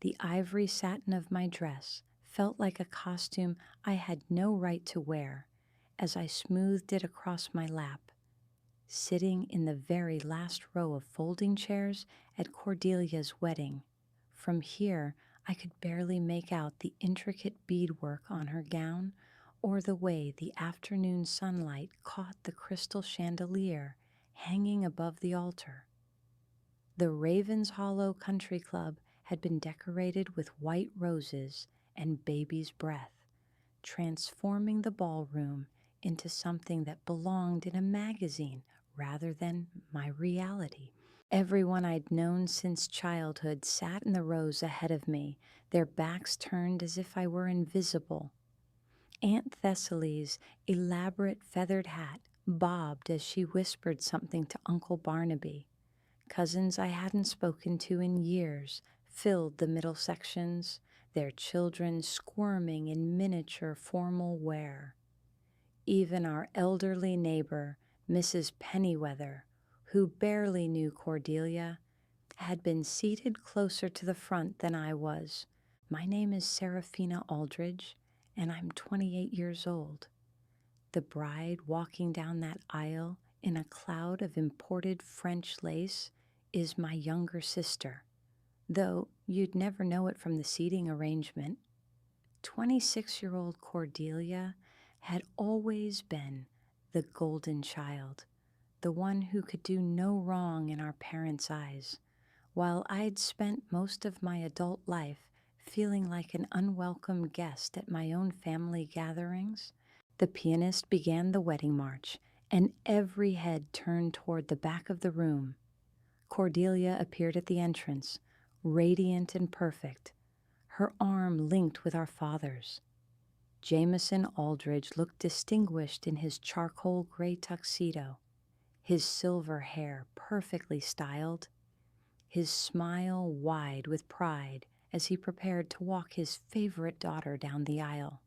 The ivory satin of my dress felt like a costume I had no right to wear as I smoothed it across my lap, sitting in the very last row of folding chairs at Cordelia's wedding. From here, I could barely make out the intricate beadwork on her gown or the way the afternoon sunlight caught the crystal chandelier hanging above the altar. The Ravens Hollow Country Club had been decorated with white roses and baby's breath, transforming the ballroom into something that belonged in a magazine rather than my reality. Everyone I'd known since childhood sat in the rows ahead of me, their backs turned as if I were invisible. Aunt Thessaly's elaborate feathered hat bobbed as she whispered something to Uncle Barnaby. Cousins I hadn't spoken to in years filled the middle sections, their children squirming in miniature formal wear. Even our elderly neighbor, Mrs. Pennyweather, who barely knew Cordelia, had been seated closer to the front than I was. My name is Seraphina Aldridge, and I'm 28 years old. The bride walking down that aisle in a cloud of imported French lace is my younger sister, though you'd never know it from the seating arrangement. 26-year-old Cordelia had always been the golden child, the one who could do no wrong in our parents' eyes, while I'd spent most of my adult life feeling like an unwelcome guest at my own family gatherings. The pianist began the wedding march, and every head turned toward the back of the room. Cordelia appeared at the entrance, radiant and perfect, her arm linked with our father's. Jameson Aldridge looked distinguished in his charcoal gray tuxedo, his silver hair perfectly styled, his smile wide with pride as he prepared to walk his favorite daughter down the aisle.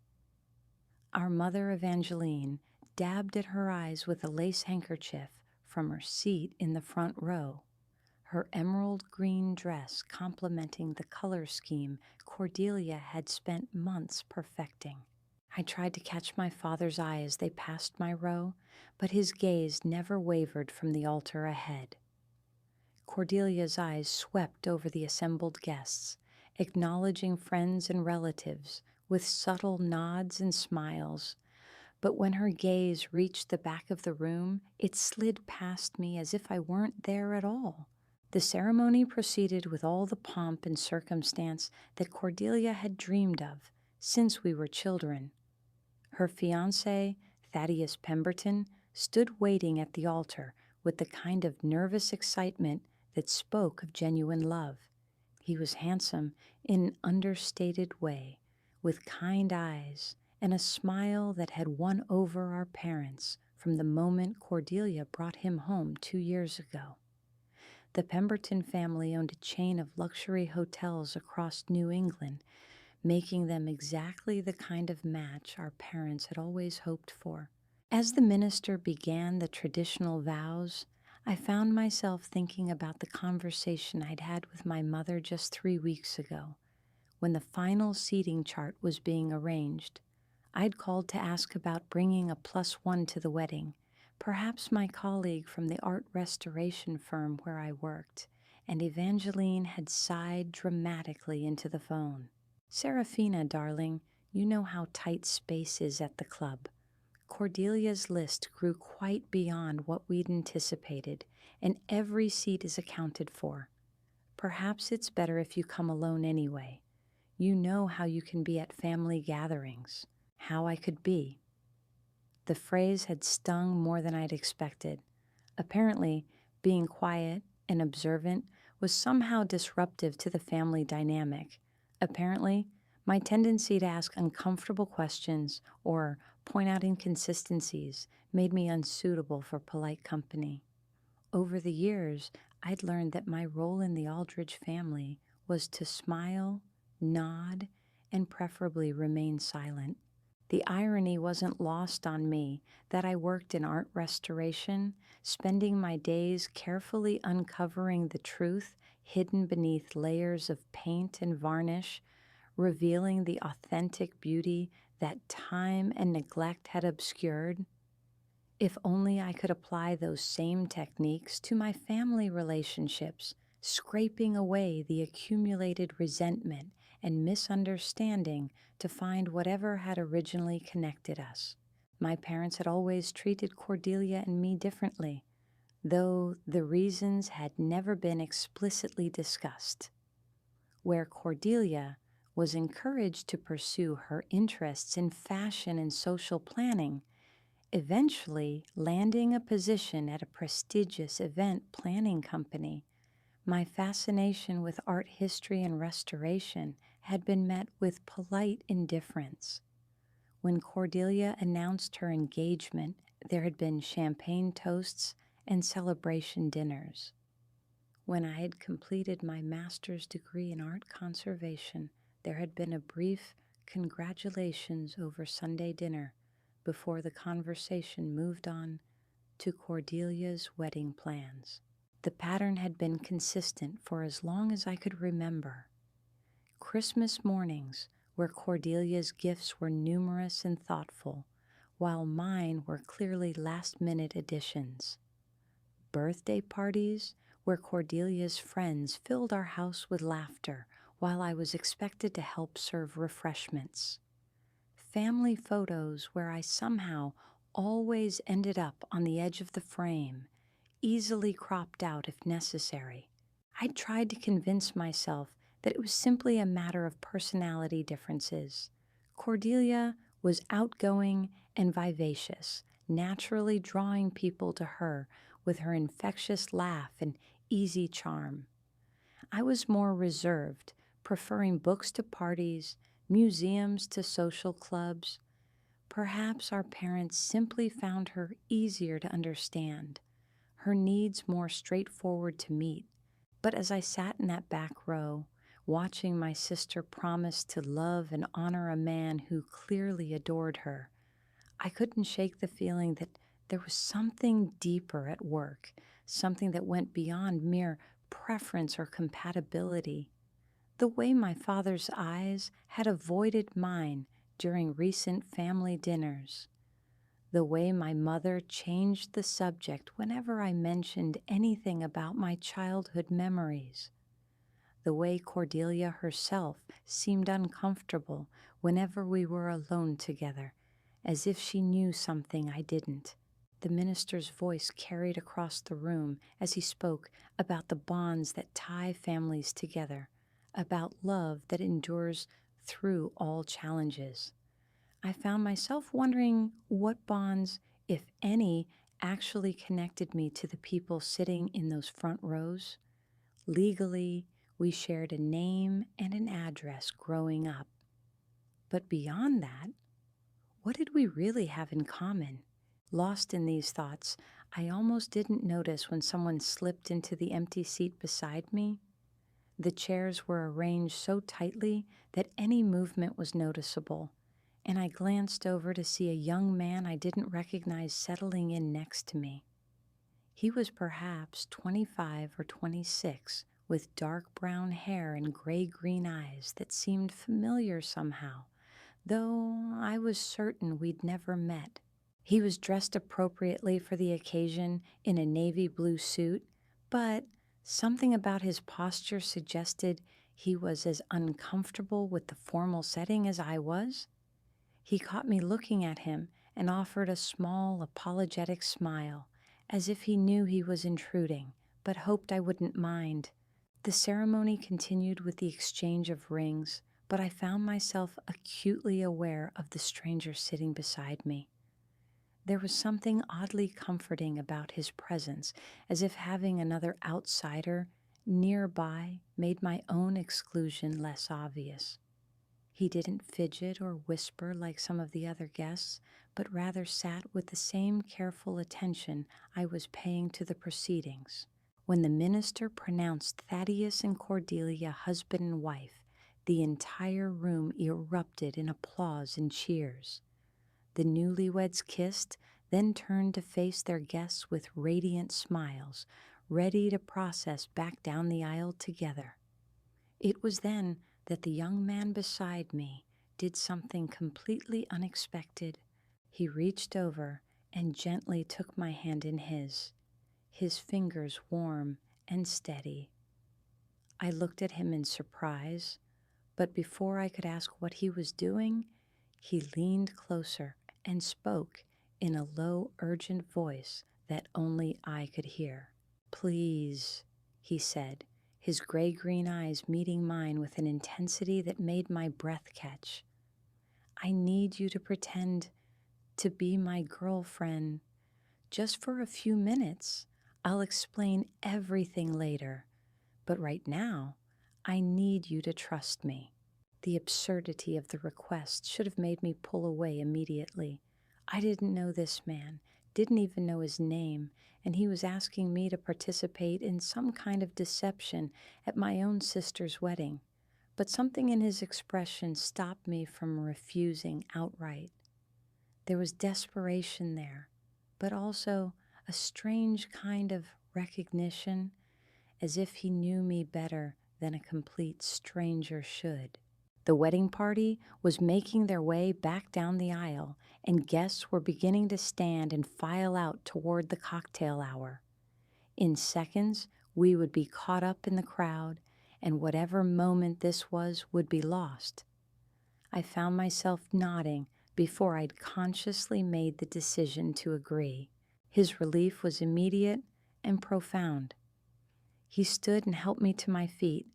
Our mother Evangeline dabbed at her eyes with a lace handkerchief from her seat in the front row, her emerald green dress complementing the color scheme Cordelia had spent months perfecting. I tried to catch my father's eye as they passed my row, but his gaze never wavered from the altar ahead. Cordelia's eyes swept over the assembled guests, acknowledging friends and relatives with subtle nods and smiles, but when her gaze reached the back of the room, it slid past me as if I weren't there at all. The ceremony proceeded with all the pomp and circumstance that Cordelia had dreamed of since we were children. Her fiancé, Thaddeus Pemberton, stood waiting at the altar with the kind of nervous excitement that spoke of genuine love. He was handsome in an understated way, with kind eyes and a smile that had won over our parents from the moment Cordelia brought him home 2 years ago. The Pemberton family owned a chain of luxury hotels across New England, making them exactly the kind of match our parents had always hoped for. As the minister began the traditional vows, I found myself thinking about the conversation I'd had with my mother just 3 weeks ago, when the final seating chart was being arranged. I'd called to ask about bringing a +1 to the wedding, perhaps my colleague from the art restoration firm where I worked, and Evangeline had sighed dramatically into the phone. "Seraphina, darling, you know how tight space is at the club." Cordelia's list grew quite beyond what we'd anticipated, and every seat is accounted for. "Perhaps it's better if you come alone anyway. You know how you can be at family gatherings." How I could be. The phrase had stung more than I'd expected. Apparently, being quiet and observant was somehow disruptive to the family dynamic. Apparently, my tendency to ask uncomfortable questions or point out inconsistencies made me unsuitable for polite company. Over the years, I'd learned that my role in the Aldridge family was to smile, nod, and preferably remain silent. The irony wasn't lost on me that I worked in art restoration, spending my days carefully uncovering the truth hidden beneath layers of paint and varnish, revealing the authentic beauty that time and neglect had obscured. If only I could apply those same techniques to my family relationships, scraping away the accumulated resentment and misunderstanding to find whatever had originally connected us. My parents had always treated Cordelia and me differently, though the reasons had never been explicitly discussed. Where Cordelia was encouraged to pursue her interests in fashion and social planning, eventually landing a position at a prestigious event planning company, my fascination with art history and restoration had been met with polite indifference. When Cordelia announced her engagement, there had been champagne toasts and celebration dinners. When I had completed my master's degree in art conservation, there had been a brief congratulations over Sunday dinner before the conversation moved on to Cordelia's wedding plans. The pattern had been consistent for as long as I could remember. Christmas mornings, where Cordelia's gifts were numerous and thoughtful, while mine were clearly last-minute additions. Birthday parties, where Cordelia's friends filled our house with laughter while I was expected to help serve refreshments. Family photos where I somehow always ended up on the edge of the frame, easily cropped out if necessary. I tried to convince myself that it was simply a matter of personality differences. Cordelia was outgoing and vivacious, naturally drawing people to her with her infectious laugh and easy charm. I was more reserved, preferring books to parties, museums to social clubs. Perhaps our parents simply found her easier to understand, her needs more straightforward to meet. But as I sat in that back row, watching my sister promise to love and honor a man who clearly adored her, I couldn't shake the feeling that there was something deeper at work, something that went beyond mere preference or compatibility. The way my father's eyes had avoided mine during recent family dinners, the way my mother changed the subject whenever I mentioned anything about my childhood memories, the way Cordelia herself seemed uncomfortable whenever we were alone together, as if she knew something I didn't. The minister's voice carried across the room as he spoke about the bonds that tie families together, about love that endures through all challenges. I found myself wondering what bonds, if any, actually connected me to the people sitting in those front rows. Legally, we shared a name and an address growing up. But beyond that, what did we really have in common? Lost in these thoughts, I almost didn't notice when someone slipped into the empty seat beside me. The chairs were arranged so tightly that any movement was noticeable, and I glanced over to see a young man I didn't recognize settling in next to me. He was perhaps 25 or 26, with dark brown hair and gray-green eyes that seemed familiar somehow, though I was certain we'd never met. He was dressed appropriately for the occasion in a navy blue suit, but something about his posture suggested he was as uncomfortable with the formal setting as I was. He caught me looking at him and offered a small, apologetic smile, as if he knew he was intruding, but hoped I wouldn't mind. The ceremony continued with the exchange of rings, but I found myself acutely aware of the stranger sitting beside me. There was something oddly comforting about his presence, as if having another outsider nearby made my own exclusion less obvious. He didn't fidget or whisper like some of the other guests, but rather sat with the same careful attention I was paying to the proceedings. When the minister pronounced Thaddeus and Cordelia husband and wife, the entire room erupted in applause and cheers. The newlyweds kissed, then turned to face their guests with radiant smiles, ready to process back down the aisle together. It was then that the young man beside me did something completely unexpected. He reached over and gently took my hand in his fingers warm and steady. I looked at him in surprise, but before I could ask what he was doing, he leaned closer and spoke in a low, urgent voice that only I could hear. "Please," he said, his gray-green eyes meeting mine with an intensity that made my breath catch. "I need you to pretend to be my girlfriend. Just for a few minutes. I'll explain everything later. But right now, I need you to trust me." The absurdity of the request should have made me pull away immediately. I didn't know this man, didn't even know his name, and he was asking me to participate in some kind of deception at my own sister's wedding. But something in his expression stopped me from refusing outright. There was desperation there, but also a strange kind of recognition, as if he knew me better than a complete stranger should. The wedding party was making their way back down the aisle, and guests were beginning to stand and file out toward the cocktail hour. In seconds, we would be caught up in the crowd, and whatever moment this was would be lost. I found myself nodding before I'd consciously made the decision to agree. His relief was immediate and profound. He stood and helped me to my feet,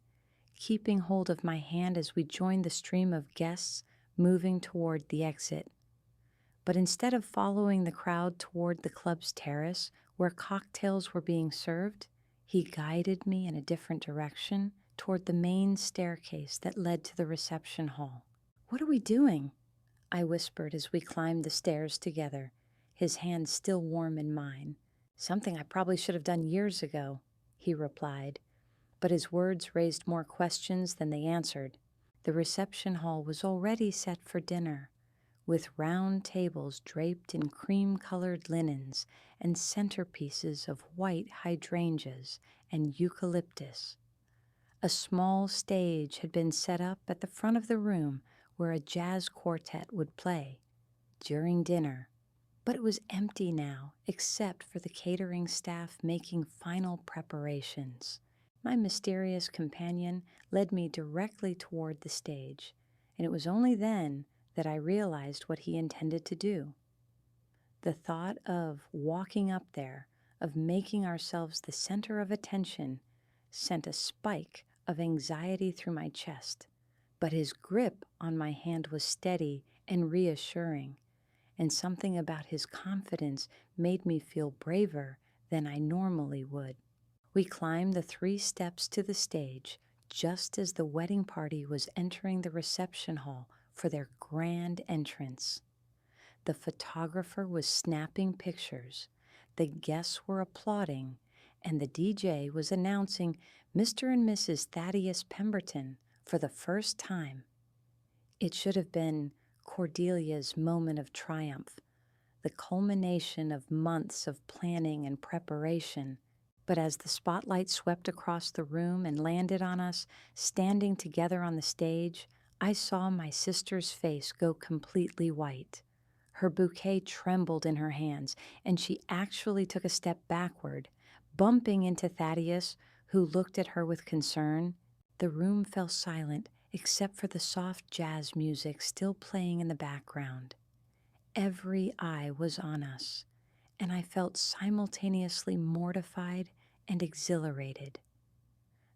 keeping hold of my hand as we joined the stream of guests moving toward the exit. But instead of following the crowd toward the club's terrace where cocktails were being served, he guided me in a different direction toward the main staircase that led to the reception hall. "What are we doing?" I whispered as we climbed the stairs together, his hand still warm in mine. "Something I probably should have done years ago," he replied, but his words raised more questions than they answered. The reception hall was already set for dinner, with round tables draped in cream-colored linens and centerpieces of white hydrangeas and eucalyptus. A small stage had been set up at the front of the room where a jazz quartet would play during dinner, but it was empty now except for the catering staff making final preparations. My mysterious companion led me directly toward the stage, and it was only then that I realized what he intended to do. The thought of walking up there, of making ourselves the center of attention, sent a spike of anxiety through my chest. But his grip on my hand was steady and reassuring, and something about his confidence made me feel braver than I normally would. We climbed the 3 steps to the stage just as the wedding party was entering the reception hall for their grand entrance. The photographer was snapping pictures, the guests were applauding, and the DJ was announcing Mr. and Mrs. Thaddeus Pemberton for the first time. It should have been Cordelia's moment of triumph, the culmination of months of planning and preparation. But as the spotlight swept across the room and landed on us, standing together on the stage, I saw my sister's face go completely white. Her bouquet trembled in her hands, and she actually took a step backward, bumping into Thaddeus, who looked at her with concern. The room fell silent except for the soft jazz music still playing in the background. Every eye was on us, and I felt simultaneously mortified and exhilarated.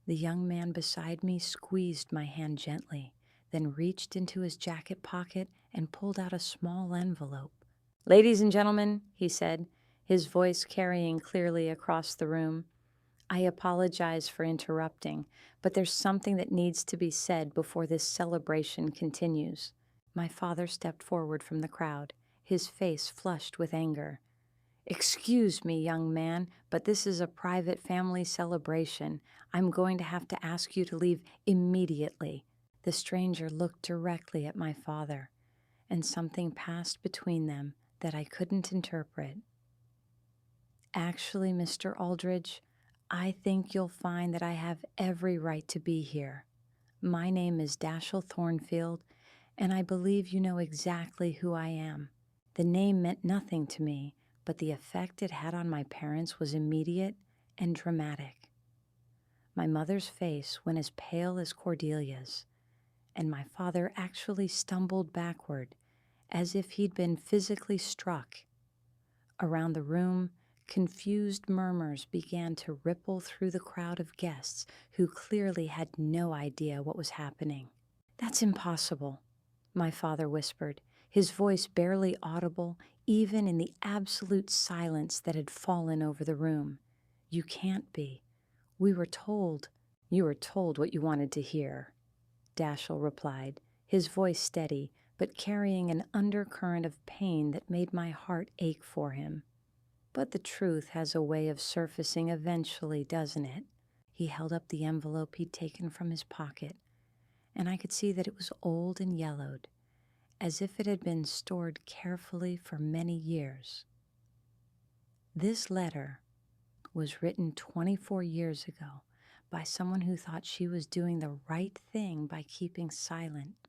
The young man beside me squeezed my hand gently, then reached into his jacket pocket and pulled out a small envelope. "Ladies and gentlemen," he said, his voice carrying clearly across the room, "I apologize for interrupting, but there's something that needs to be said before this celebration continues." My father stepped forward from the crowd, his face flushed with anger. "Excuse me, young man, but this is a private family celebration. I'm going to have to ask you to leave immediately." The stranger looked directly at my father, and something passed between them that I couldn't interpret. "Actually, Mr. Aldridge, I think you'll find that I have every right to be here. My name is Dashiell Thornfield, and I believe you know exactly who I am. The name meant nothing to me, but the effect it had on my parents was immediate and dramatic. My mother's face went as pale as Cordelia's, and my father actually stumbled backward, as if he'd been physically struck. Around the room, confused murmurs began to ripple through the crowd of guests who clearly had no idea what was happening. "That's impossible," my father whispered, his voice barely audible even in the absolute silence that had fallen over the room. "You can't be. We were told—" "You were told what you wanted to hear," Dashiell replied, his voice steady, but carrying an undercurrent of pain that made my heart ache for him. "But the truth has a way of surfacing eventually, doesn't it?" He held up the envelope he'd taken from his pocket, and I could see that it was old and yellowed, as if it had been stored carefully for many years. This letter was written 24 years ago by someone who thought she was doing the right thing by keeping silent.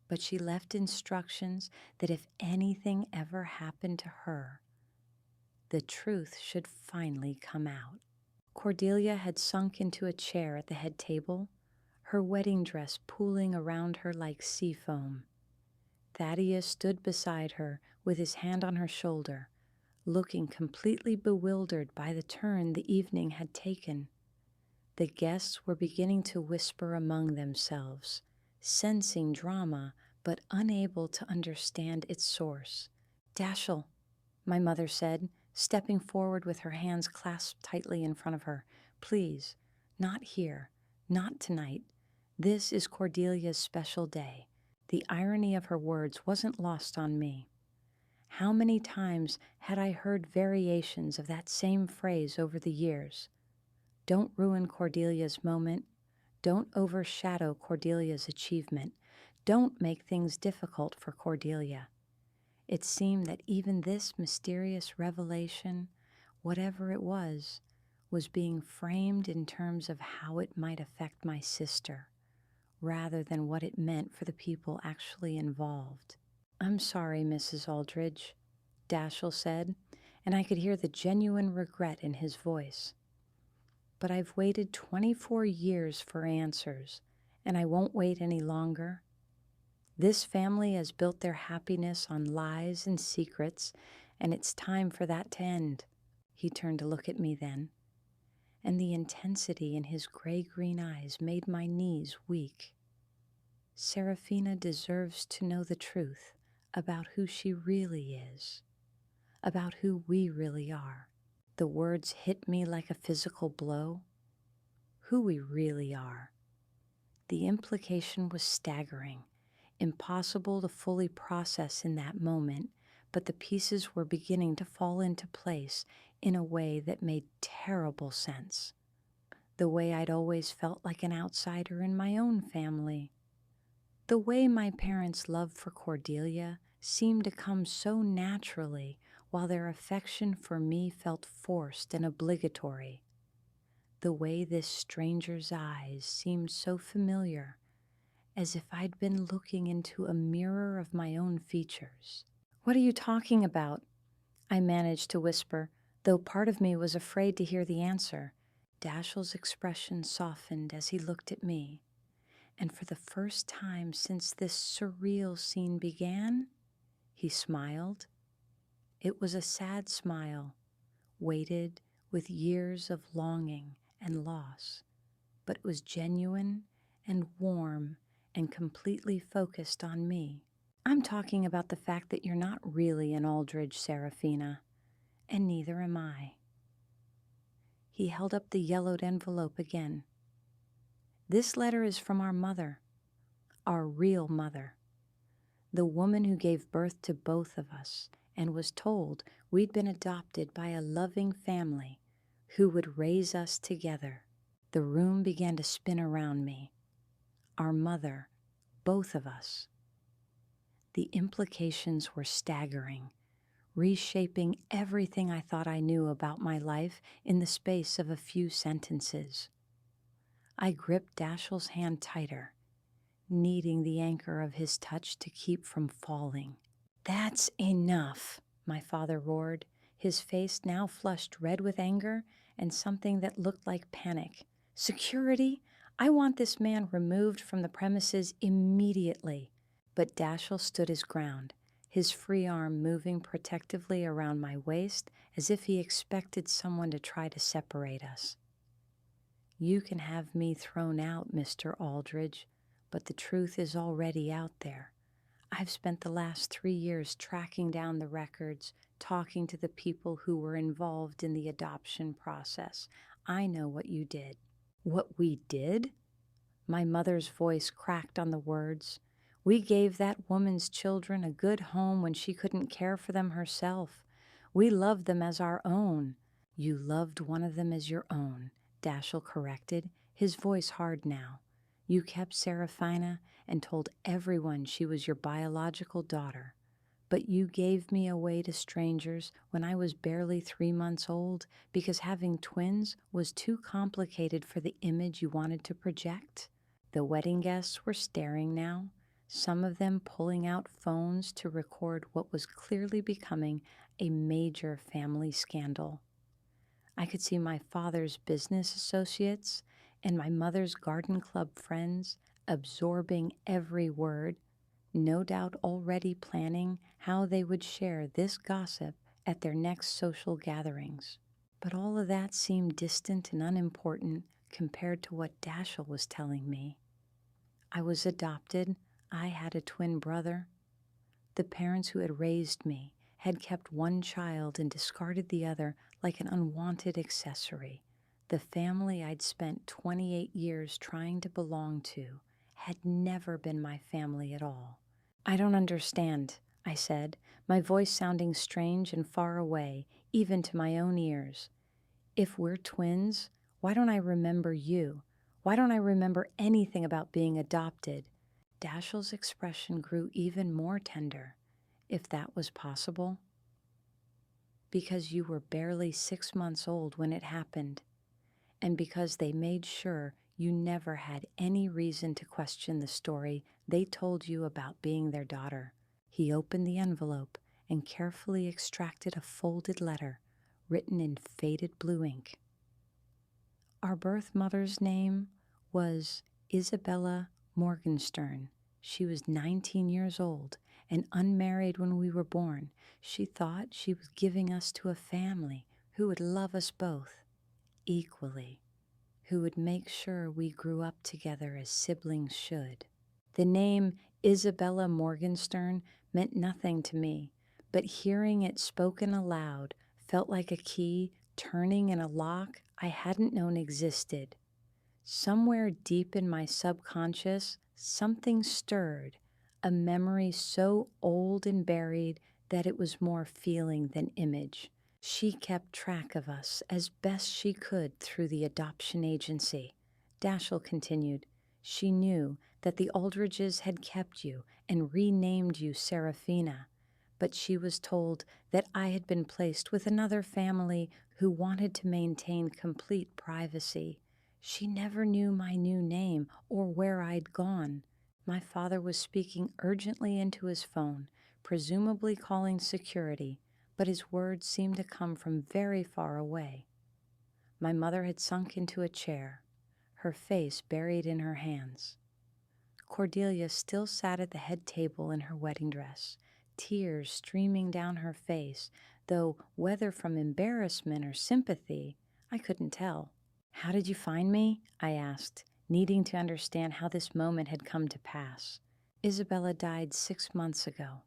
But she left instructions that if anything ever happened to her, the truth should finally come out. Cordelia had sunk into a chair at the head table, her wedding dress pooling around her like sea foam. Thaddeus stood beside her with his hand on her shoulder, looking completely bewildered by the turn the evening had taken. The guests were beginning to whisper among themselves, sensing drama but unable to understand its source. "Dashiell," my mother said, stepping forward with her hands clasped tightly in front of her. "Please, not here, not tonight. This is Cordelia's special day." The irony of her words wasn't lost on me. How many times had I heard variations of that same phrase over the years? Don't ruin Cordelia's moment. Don't overshadow Cordelia's achievement. Don't make things difficult for Cordelia. It seemed that even this mysterious revelation, whatever it was being framed in terms of how it might affect my sister, rather than what it meant for the people actually involved. "I'm sorry, Mrs. Aldridge," Dashiell said, and I could hear the genuine regret in his voice. "But I've waited 24 years for answers, and I won't wait any longer. This family has built their happiness on lies and secrets, and it's time for that to end." He turned to look at me then, and the intensity in his gray-green eyes made my knees weak. "Serafina deserves to know the truth about who she really is, about who we really are." The words hit me like a physical blow. Who we really are. The implication was staggering, impossible to fully process in that moment, but the pieces were beginning to fall into place in a way that made terrible sense. The way I'd always felt like an outsider in my own family. The way my parents' love for Cordelia seemed to come so naturally, while their affection for me felt forced and obligatory. The way this stranger's eyes seemed so familiar, as if I'd been looking into a mirror of my own features. "What are you talking about?" I managed to whisper, though part of me was afraid to hear the answer. Dashiell's expression softened as he looked at me, and for the first time since this surreal scene began, he smiled. It was a sad smile, weighted with years of longing and loss, but it was genuine and warm and completely focused on me. "I'm talking about the fact that you're not really an Aldridge, Serafina, and neither am I." He held up the yellowed envelope again. "This letter is from our mother, our real mother, the woman who gave birth to both of us and was told we'd been adopted by a loving family who would raise us together." The room began to spin around me. Our mother, both of us. The implications were staggering, reshaping everything I thought I knew about my life in the space of a few sentences. I gripped Dashiell's hand tighter, needing the anchor of his touch to keep from falling. "That's enough," my father roared, his face now flushed red with anger and something that looked like panic. "Security? I want this man removed from the premises immediately." But Dashiell stood his ground, his free arm moving protectively around my waist as if he expected someone to try to separate us. "You can have me thrown out, Mr. Aldridge, but the truth is already out there. I've spent the last 3 years tracking down the records, talking to the people who were involved in the adoption process. I know what you did." "What we did?" My mother's voice cracked on the words. "We gave that woman's children a good home when she couldn't care for them herself. We loved them as our own." "You loved one of them as your own," Dashiell corrected, his voice hard now. "You kept Serafina and told everyone she was your biological daughter. But you gave me away to strangers when I was barely 3 months old because having twins was too complicated for the image you wanted to project." The wedding guests were staring now, some of them pulling out phones to record what was clearly becoming a major family scandal. I could see my father's business associates and my mother's garden club friends absorbing every word, no doubt already planning how they would share this gossip at their next social gatherings. But all of that seemed distant and unimportant compared to what Dashiell was telling me. I was adopted. I had a twin brother. The parents who had raised me had kept one child and discarded the other like an unwanted accessory. The family I'd spent 28 years trying to belong to had never been my family at all. "I don't understand," I said, my voice sounding strange and far away, even to my own ears. "If we're twins, why don't I remember you? Why don't I remember anything about being adopted?" Dashiell's expression grew even more tender, if that was possible. "Because you were barely 6 months old when it happened, and because they made sure you never had any reason to question the story they told you about being their daughter." He opened the envelope and carefully extracted a folded letter written in faded blue ink. "Our birth mother's name was Isabella Morgenstern. She was 19 years old and unmarried when we were born. She thought she was giving us to a family who would love us both equally, who would make sure we grew up together as siblings should." The name Isabella Morgenstern meant nothing to me, but hearing it spoken aloud felt like a key turning in a lock I hadn't known existed. Somewhere deep in my subconscious, something stirred, a memory so old and buried that it was more feeling than image. She kept track of us as best she could through the adoption agency. Dashiell continued. "She knew that the Aldridges had kept you and renamed you Serafina, but she was told that I had been placed with another family who wanted to maintain complete privacy. She never knew my new name or where I'd gone." My father was speaking urgently into his phone, presumably calling security, but his words seemed to come from very far away. My mother had sunk into a chair, her face buried in her hands. Cordelia still sat at the head table in her wedding dress, tears streaming down her face, though whether from embarrassment or sympathy, I couldn't tell. "How did you find me?" I asked, needing to understand how this moment had come to pass. "Isabella died 6 months ago,"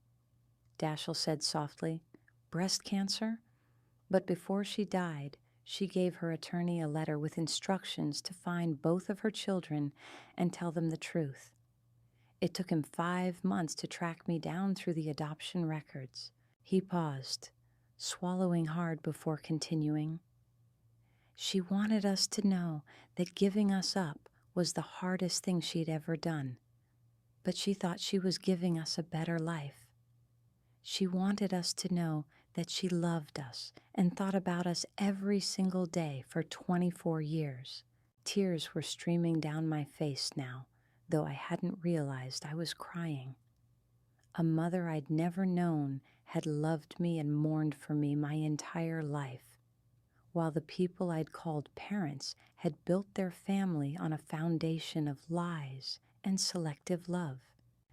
Dashiell said softly. "Breast cancer? But before she died, she gave her attorney a letter with instructions to find both of her children and tell them the truth. It took him 5 months to track me down through the adoption records." He paused, swallowing hard before continuing. "She wanted us to know that giving us up was the hardest thing she'd ever done, but she thought she was giving us a better life. She wanted us to know that she loved us and thought about us every single day for 24 years. Tears were streaming down my face now, though I hadn't realized I was crying. A mother I'd never known had loved me and mourned for me my entire life, while the people I'd called parents had built their family on a foundation of lies and selective love.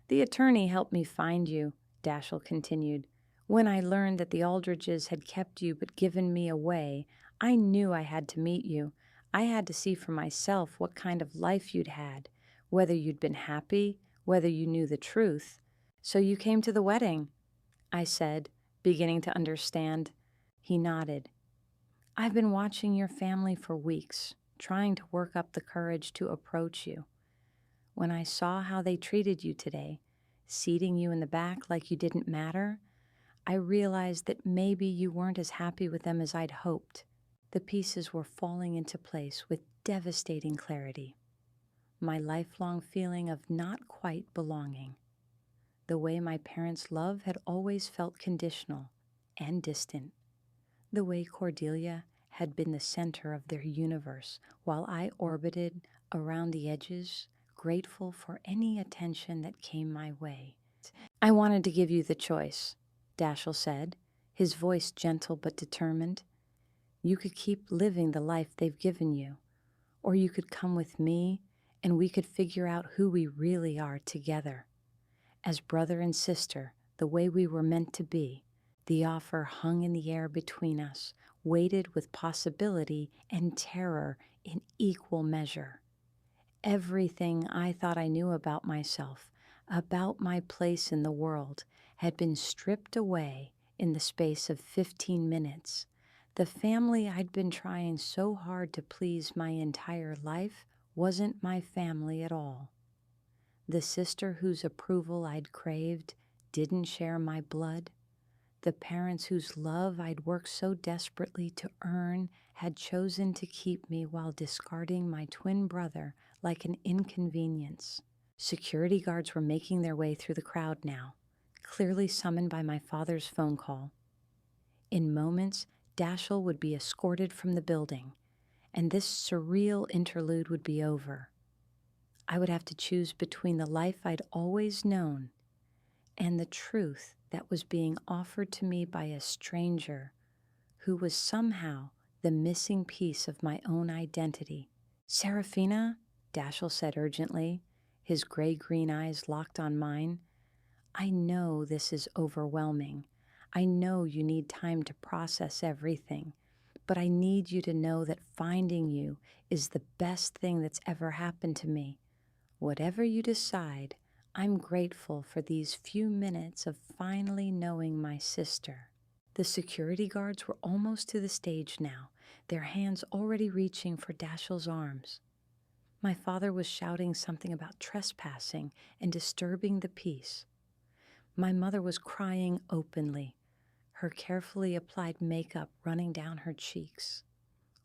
The attorney helped me find you, Dashiell continued. When I learned that the Aldridges had kept you but given me away, I knew I had to meet you. I had to see for myself what kind of life you'd had, whether you'd been happy, whether you knew the truth. So you came to the wedding, I said, beginning to understand. He nodded. I've been watching your family for weeks, trying to work up the courage to approach you. When I saw how they treated you today, seating you in the back like you didn't matter, I realized that maybe you weren't as happy with them as I'd hoped. The pieces were falling into place with devastating clarity. My lifelong feeling of not quite belonging. The way my parents' love had always felt conditional and distant. The way Cordelia had been the center of their universe while I orbited around the edges, grateful for any attention that came my way. I wanted to give you the choice, Dashiell said, his voice gentle but determined. You could keep living the life they've given you, or you could come with me and we could figure out who we really are together. As brother and sister, the way we were meant to be, the offer hung in the air between us, weighted with possibility and terror in equal measure. Everything I thought I knew about myself, about my place in the world, had been stripped away in the space of 15 minutes. The family I'd been trying so hard to please my entire life wasn't my family at all. The sister whose approval I'd craved didn't share my blood. The parents whose love I'd worked so desperately to earn had chosen to keep me while discarding my twin brother like an inconvenience. Security guards were making their way through the crowd now, clearly summoned by my father's phone call. In moments, Dashiell would be escorted from the building, and this surreal interlude would be over. I would have to choose between the life I'd always known and the truth that was being offered to me by a stranger who was somehow the missing piece of my own identity. Serafina, Dashiell said urgently, his gray-green eyes locked on mine. I know this is overwhelming. I know you need time to process everything, but I need you to know that finding you is the best thing that's ever happened to me. Whatever you decide, I'm grateful for these few minutes of finally knowing my sister. The security guards were almost to the stage now, their hands already reaching for Dashiell's arms. My father was shouting something about trespassing and disturbing the peace. My mother was crying openly, her carefully applied makeup running down her cheeks.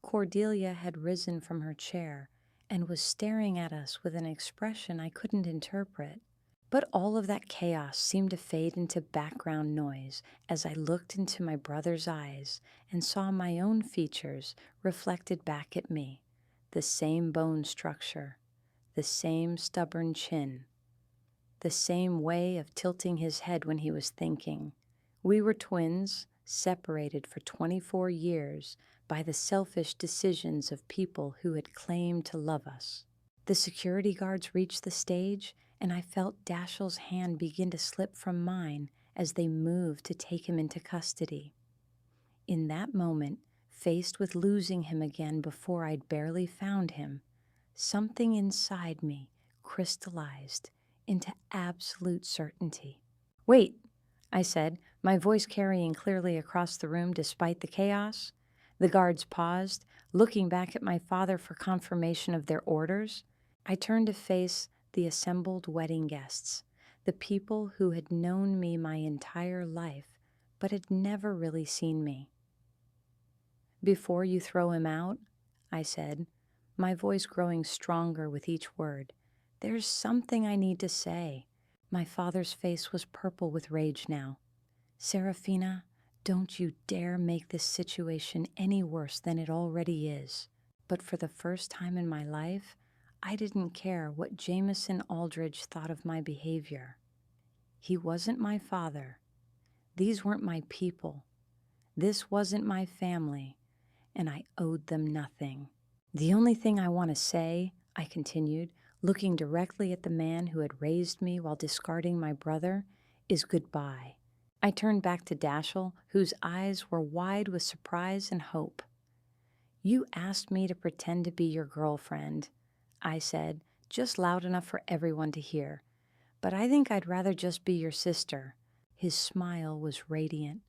Cordelia had risen from her chair and was staring at us with an expression I couldn't interpret. But all of that chaos seemed to fade into background noise as I looked into my brother's eyes and saw my own features reflected back at me. The same bone structure, the same stubborn chin, the same way of tilting his head when he was thinking. We were twins, separated for 24 years by the selfish decisions of people who had claimed to love us. The security guards reached the stage, and I felt Dashiell's hand begin to slip from mine as they moved to take him into custody. In that moment, faced with losing him again before I'd barely found him, something inside me crystallized into absolute certainty. "Wait," I said, my voice carrying clearly across the room despite the chaos. The guards paused, looking back at my father for confirmation of their orders. I turned to face the assembled wedding guests, the people who had known me my entire life but had never really seen me. "Before you throw him out," I said, my voice growing stronger with each word, "there's something I need to say." My father's face was purple with rage now. Serafina, don't you dare make this situation any worse than it already is. But for the first time in my life, I didn't care what Jameson Aldridge thought of my behavior. He wasn't my father. These weren't my people. This wasn't my family, and I owed them nothing. The only thing I want to say, I continued, looking directly at the man who had raised me while discarding my brother, is goodbye. I turned back to Dashiell, whose eyes were wide with surprise and hope. You asked me to pretend to be your girlfriend, I said, just loud enough for everyone to hear. But I think I'd rather just be your sister. His smile was radiant,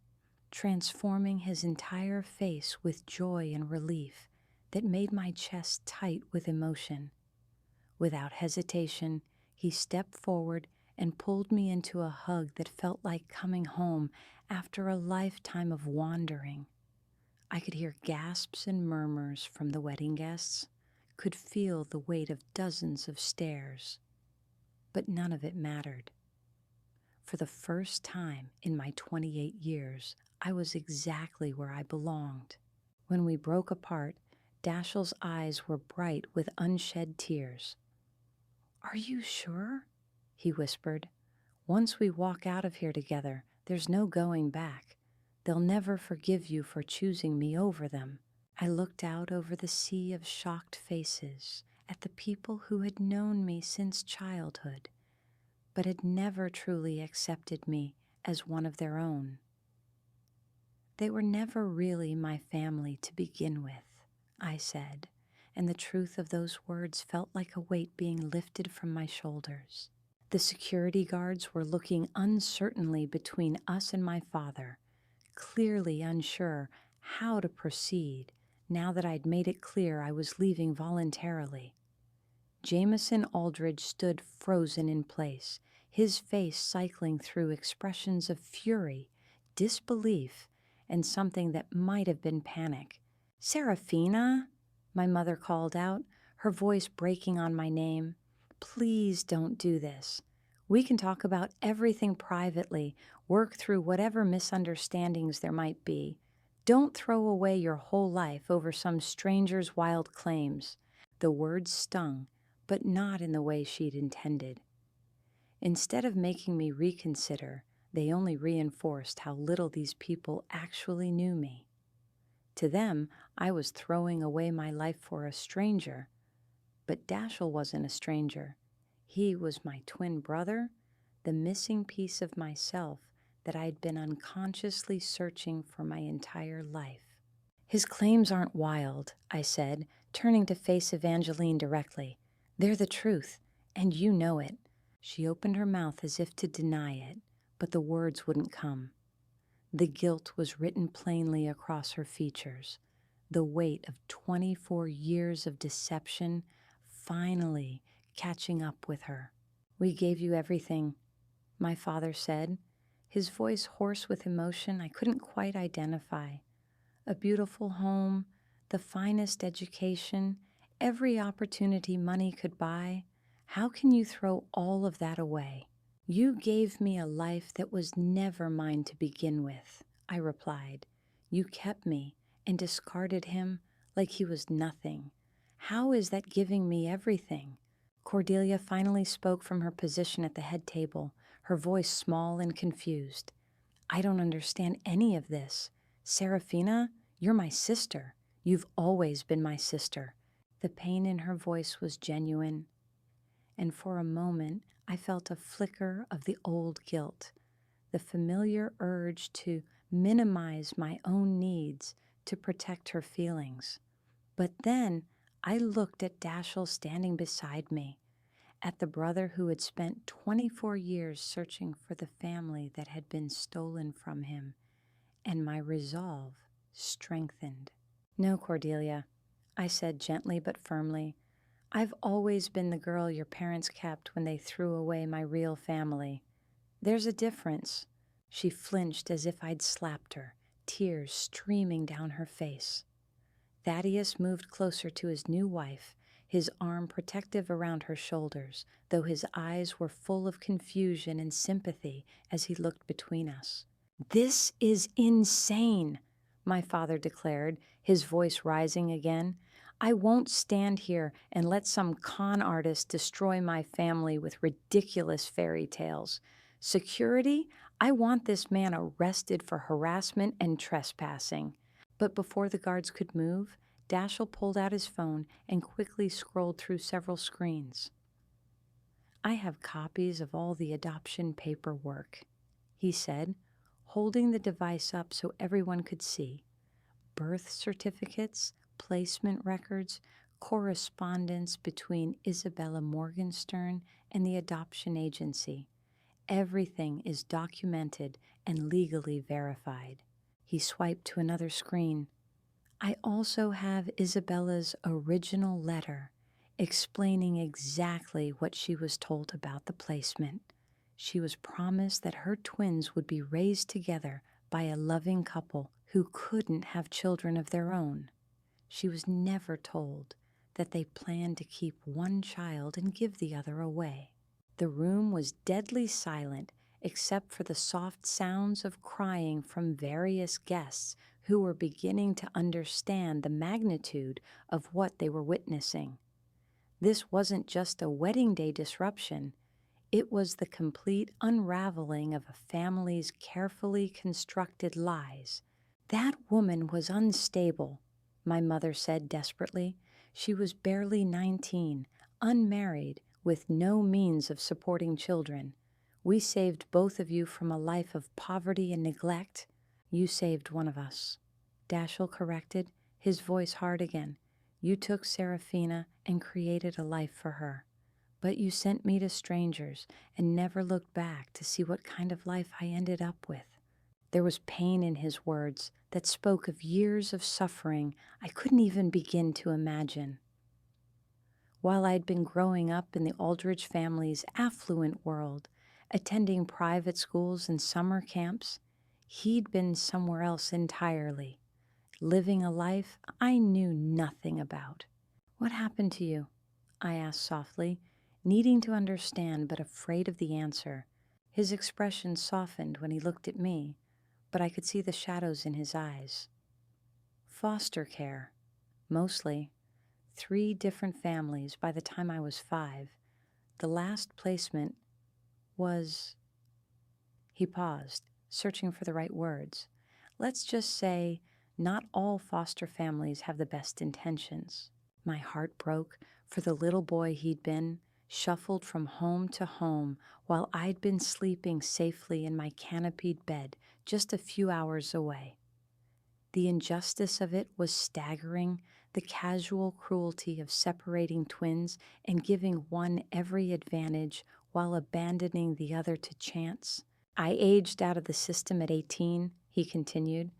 transforming his entire face with joy and relief that made my chest tight with emotion. Without hesitation, he stepped forward and pulled me into a hug that felt like coming home after a lifetime of wandering. I could hear gasps and murmurs from the wedding guests, could feel the weight of dozens of stares, but none of it mattered. For the first time in my 28 years, I was exactly where I belonged. When we broke apart, Dashiell's eyes were bright with unshed tears. "Are you sure?" he whispered. "Once we walk out of here together, there's no going back. They'll never forgive you for choosing me over them." I looked out over the sea of shocked faces at the people who had known me since childhood, but had never truly accepted me as one of their own. They were never really my family to begin with, I said, and the truth of those words felt like a weight being lifted from my shoulders. The security guards were looking uncertainly between us and my father, clearly unsure how to proceed now that I'd made it clear I was leaving voluntarily. Jameson Aldridge stood frozen in place, his face cycling through expressions of fury, disbelief, and something that might have been panic. "Serafina," my mother called out, her voice breaking on my name. "Please don't do this. We can talk about everything privately, work through whatever misunderstandings there might be. Don't throw away your whole life over some stranger's wild claims." The words stung, but not in the way she'd intended. Instead of making me reconsider, they only reinforced how little these people actually knew me. To them, I was throwing away my life for a stranger, but Dashiell wasn't a stranger. He was my twin brother, the missing piece of myself that I'd been unconsciously searching for my entire life. "His claims aren't wild," I said, turning to face Evangeline directly. "They're the truth, and you know it." She opened her mouth as if to deny it, but the words wouldn't come. The guilt was written plainly across her features, the weight of 24 years of deception finally catching up with her. "We gave you everything," my father said, his voice hoarse with emotion I couldn't quite identify. "A beautiful home, the finest education, every opportunity money could buy. How can you throw all of that away?" "You gave me a life that was never mine to begin with," I replied. "You kept me and discarded him like he was nothing. How is that giving me everything?" Cordelia finally spoke from her position at the head table, her voice small and confused. "I don't understand any of this. Serafina, you're my sister. You've always been my sister." The pain in her voice was genuine, and for a moment I felt a flicker of the old guilt, the familiar urge to minimize my own needs to protect her feelings. But then I looked at Dashiell standing beside me, at the brother who had spent 24 years searching for the family that had been stolen from him, and my resolve strengthened. "No, Cordelia," I said gently but firmly. "I've always been the girl your parents kept when they threw away my real family. There's a difference." She flinched as if I'd slapped her, tears streaming down her face. Thaddeus moved closer to his new wife, his arm protective around her shoulders, though his eyes were full of confusion and sympathy as he looked between us. "This is insane," my father declared, his voice rising again. "I won't stand here and let some con artist destroy my family with ridiculous fairy tales. Security? I want this man arrested for harassment and trespassing." But before the guards could move, Dashiell pulled out his phone and quickly scrolled through several screens. "I have copies of all the adoption paperwork," he said, holding the device up so everyone could see. "Birth certificates, placement records, correspondence between Isabella Morgenstern and the adoption agency. Everything is documented and legally verified." He swiped to another screen. "I also have Isabella's original letter explaining exactly what she was told about the placement. She was promised that her twins would be raised together by a loving couple who couldn't have children of their own. She was never told that they planned to keep one child and give the other away." The room was deadly silent except for the soft sounds of crying from various guests who were beginning to understand the magnitude of what they were witnessing. This wasn't just a wedding day disruption. It was the complete unraveling of a family's carefully constructed lies. "That woman was unstable," my mother said desperately. "She was barely 19, unmarried, with no means of supporting children. We saved both of you from a life of poverty and neglect." "You saved one of us," Dashiell corrected, his voice hard again. "You took Serafina and created a life for her. But you sent me to strangers and never looked back to see what kind of life I ended up with." There was pain in his words that spoke of years of suffering I couldn't even begin to imagine. While I'd been growing up in the Aldridge family's affluent world, attending private schools and summer camps, he'd been somewhere else entirely, living a life I knew nothing about. "What happened to you?" I asked softly, needing to understand but afraid of the answer. His expression softened when he looked at me, but I could see the shadows in his eyes. "Foster care, mostly. 3 different families by the time I was 5. The last placement was—" He paused, searching for the right words. "Let's just say not all foster families have the best intentions." My heart broke for the little boy he'd been, shuffled from home to home while I'd been sleeping safely in my canopied bed just a few hours away. The injustice of it was staggering, the casual cruelty of separating twins and giving one every advantage while abandoning the other to chance. "I aged out of the system at 18, he continued,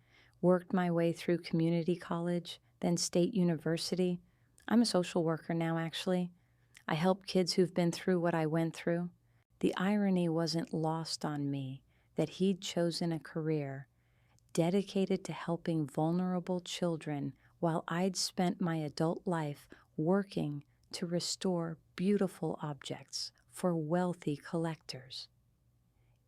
"worked my way through community college, then state university. I'm a social worker now, actually. I help kids who've been through what I went through." The irony wasn't lost on me that he'd chosen a career dedicated to helping vulnerable children while I'd spent my adult life working to restore beautiful objects for wealthy collectors.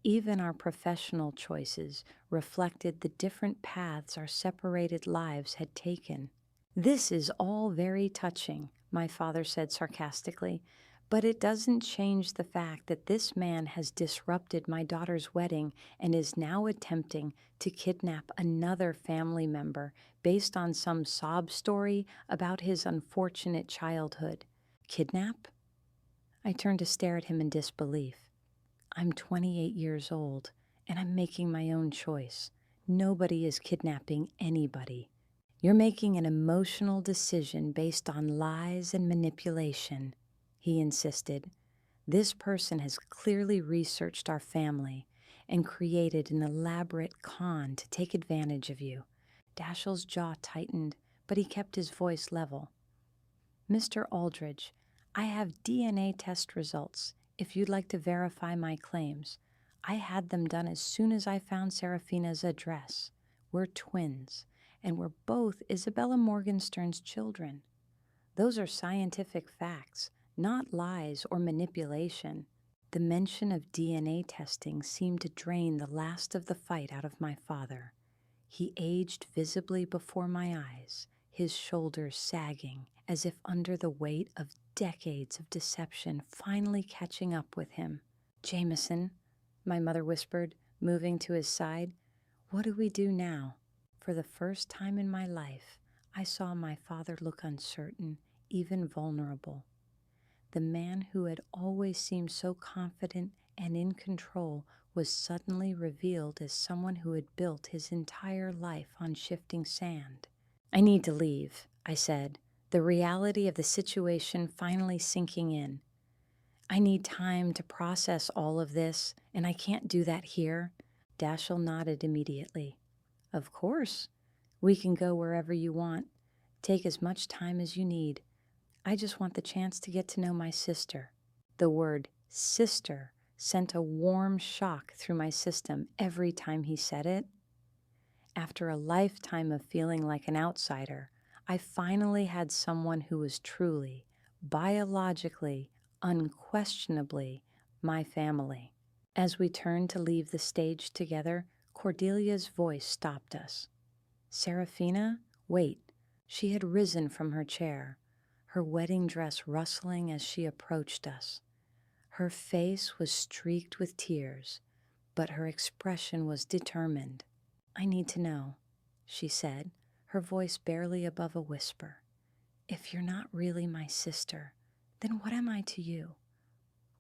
Even our professional choices reflected the different paths our separated lives had taken. "This is all very touching," my father said sarcastically, "but it doesn't change the fact that this man has disrupted my daughter's wedding and is now attempting to kidnap another family member based on some sob story about his unfortunate childhood." "Kidnap?" I turned to stare at him in disbelief. "I'm 28 years old, and I'm making my own choice. Nobody is kidnapping anybody. You're making an emotional decision based on lies and manipulation," he insisted. "This person has clearly researched our family and created an elaborate con to take advantage of you." Dashiell's jaw tightened, but he kept his voice level. "Mr. Aldridge, I have DNA test results if you'd like to verify my claims. I had them done as soon as I found Serafina's address. We're twins, and we're both Isabella Morgenstern's children. Those are scientific facts, not lies or manipulation." The mention of DNA testing seemed to drain the last of the fight out of my father. He aged visibly before my eyes, his shoulders sagging as if under the weight of decades of deception finally catching up with him. "Jameson," my mother whispered, moving to his side, "what do we do now?" For the first time in my life, I saw my father look uncertain, even vulnerable. The man who had always seemed so confident and in control was suddenly revealed as someone who had built his entire life on shifting sand. "I need to leave," I said, the reality of the situation finally sinking in. "I need time to process all of this, and I can't do that here." Dashiell nodded immediately. "Of course. We can go wherever you want. Take as much time as you need. I just want the chance to get to know my sister." The word sister sent a warm shock through my system every time he said it. After a lifetime of feeling like an outsider, I finally had someone who was truly, biologically, unquestionably my family. As we turned to leave the stage together, Cordelia's voice stopped us. "Serafina, wait." She had risen from her chair, her wedding dress rustling as she approached us. Her face was streaked with tears, but her expression was determined. "I need to know," she said, her voice barely above a whisper. "If you're not really my sister, then what am I to you?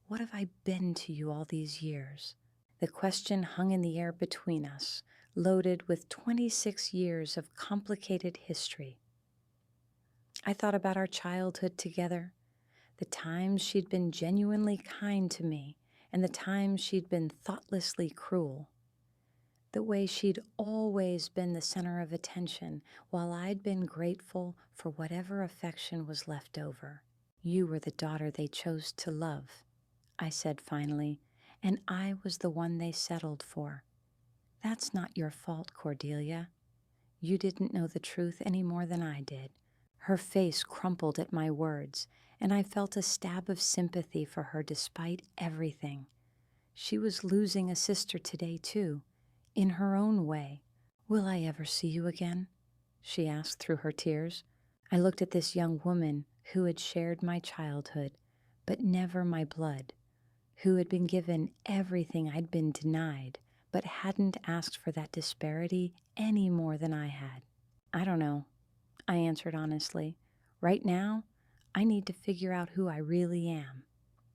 What have I been to you all these years?" The question hung in the air between us, loaded with 26 years of complicated history. I thought about our childhood together, the times she'd been genuinely kind to me, and the times she'd been thoughtlessly cruel. The way she'd always been the center of attention, while I'd been grateful for whatever affection was left over. "You were the daughter they chose to love," I said finally, "and I was the one they settled for. That's not your fault, Cordelia. You didn't know the truth any more than I did." Her face crumpled at my words, and I felt a stab of sympathy for her despite everything. She was losing a sister today, too, in her own way. "Will I ever see you again?" she asked through her tears. I looked at this young woman who had shared my childhood, but never my blood, who had been given everything I'd been denied, but hadn't asked for that disparity any more than I had. "I don't know," I answered honestly. "Right now, I need to figure out who I really am.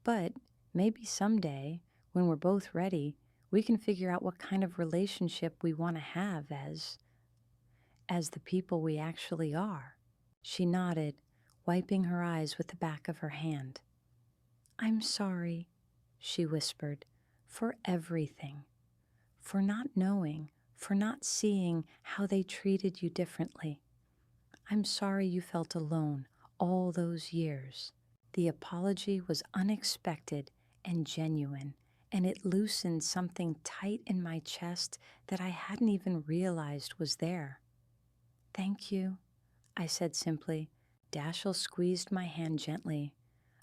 But maybe someday, when we're both ready, we can figure out what kind of relationship we want to have as the people we actually are." She nodded, wiping her eyes with the back of her hand. "I'm sorry," she whispered, "for everything. For not knowing, for not seeing how they treated you differently. I'm sorry you felt alone all those years." The apology was unexpected and genuine, and it loosened something tight in my chest that I hadn't even realized was there. "Thank you," I said simply. Dashiell squeezed my hand gently,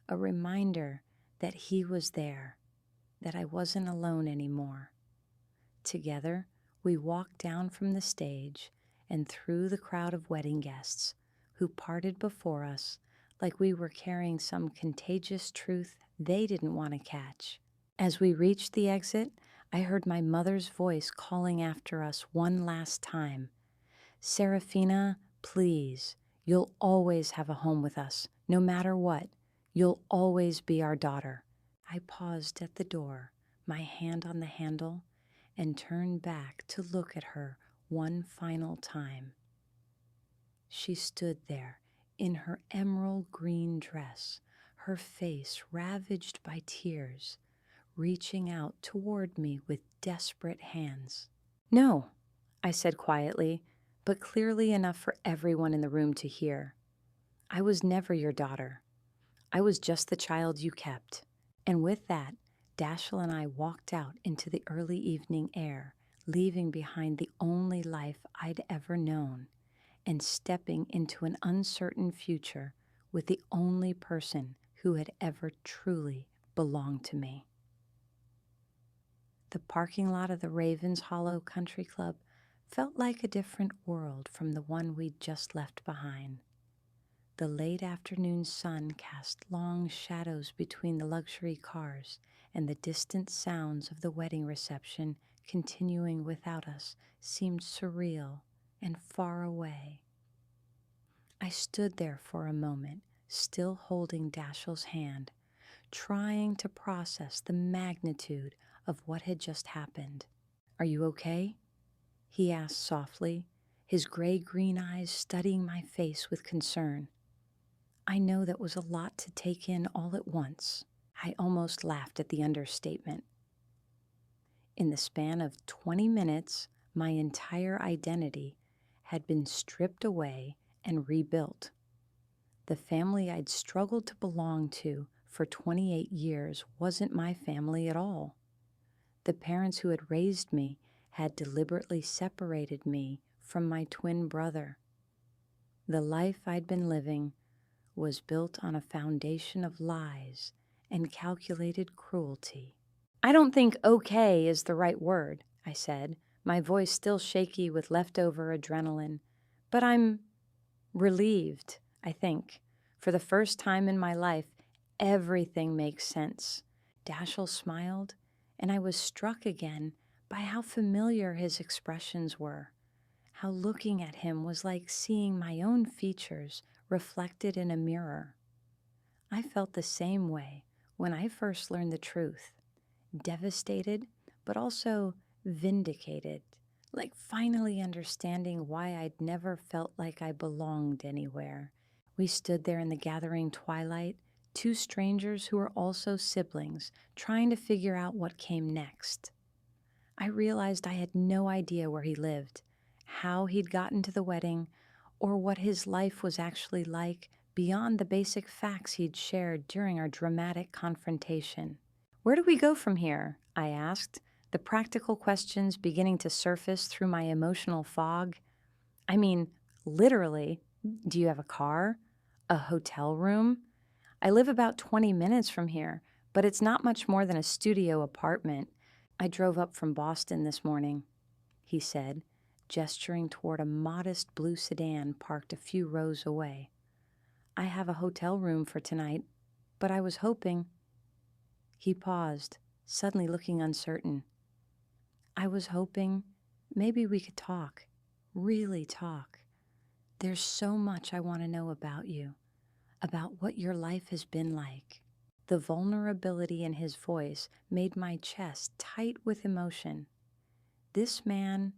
a reminder that he was there, that I wasn't alone anymore. Together, we walked down from the stage and through the crowd of wedding guests who parted before us like we were carrying some contagious truth they didn't want to catch. As we reached the exit, I heard my mother's voice calling after us one last time. "Serafina, please, you'll always have a home with us, no matter what. You'll always be our daughter." I paused at the door, my hand on the handle, and turned back to look at her one final time. She stood there in her emerald green dress, her face ravaged by tears, reaching out toward me with desperate hands. "No," I said quietly, but clearly enough for everyone in the room to hear. "I was never your daughter. I was just the child you kept." And with that, Dashiell and I walked out into the early evening air, leaving behind the only life I'd ever known, and stepping into an uncertain future with the only person who had ever truly belonged to me. The parking lot of the Ravens Hollow Country Club felt like a different world from the one we'd just left behind. The late afternoon sun cast long shadows between the luxury cars, and the distant sounds of the wedding reception continuing without us seemed surreal and far away. I stood there for a moment, still holding Dashiell's hand, trying to process the magnitude of what had just happened. "Are you okay?" he asked softly, his gray-green eyes studying my face with concern. I know that was a lot to take in all at once. I almost laughed at the understatement. In the span of 20 minutes, my entire identity had been stripped away and rebuilt. The family I'd struggled to belong to for 28 years wasn't my family at all. The parents who had raised me had deliberately separated me from my twin brother. The life I'd been living was built on a foundation of lies and calculated cruelty. "I don't think okay is the right word," I said, my voice still shaky with leftover adrenaline. "But I'm relieved, I think. For the first time in my life, everything makes sense." Dashiell smiled, and I was struck again by how familiar his expressions were, how looking at him was like seeing my own features reflected in a mirror. I felt the same way when I first learned the truth, devastated, but also vindicated, like finally understanding why I'd never felt like I belonged anywhere. We stood there in the gathering twilight, two strangers who were also siblings, trying to figure out what came next. I realized I had no idea where he lived, how he'd gotten to the wedding, or what his life was actually like beyond the basic facts he'd shared during our dramatic confrontation. "Where do we go from here?" I asked, the practical questions beginning to surface through my emotional fog. I mean, literally, do you have a car? A hotel room? I live about 20 minutes from here, but it's not much more than a studio apartment. "I drove up from Boston this morning," he said, gesturing toward a modest blue sedan parked a few rows away. "I have a hotel room for tonight, but I was hoping—" He paused, suddenly looking uncertain. "I was hoping maybe we could talk, really talk. There's so much I want to know about you, about what your life has been like." The vulnerability in his voice made my chest tight with emotion. This man,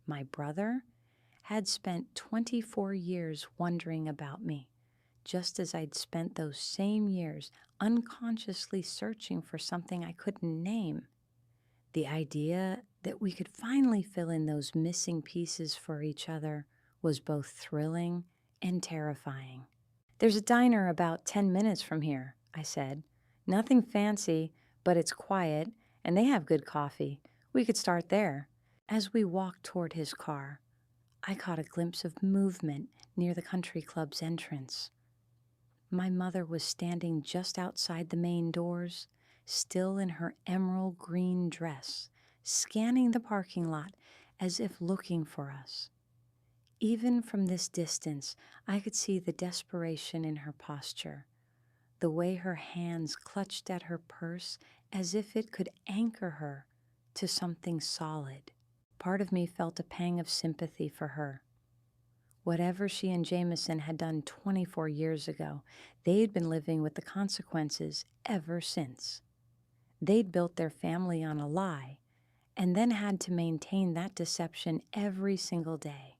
my brother, had spent 24 years wondering about me, just as I'd spent those same years unconsciously searching for something I couldn't name. The idea that we could finally fill in those missing pieces for each other was both thrilling and terrifying. "There's a diner about 10 minutes from here," I said. "Nothing fancy, but it's quiet, and they have good coffee. We could start there." As we walked toward his car, I caught a glimpse of movement near the country club's entrance. My mother was standing just outside the main doors, still in her emerald green dress, scanning the parking lot as if looking for us. Even from this distance, I could see the desperation in her posture, the way her hands clutched at her purse as if it could anchor her to something solid. Part of me felt a pang of sympathy for her. Whatever she and Jameson had done 24 years ago, they'd been living with the consequences ever since. They'd built their family on a lie, and then had to maintain that deception every single day,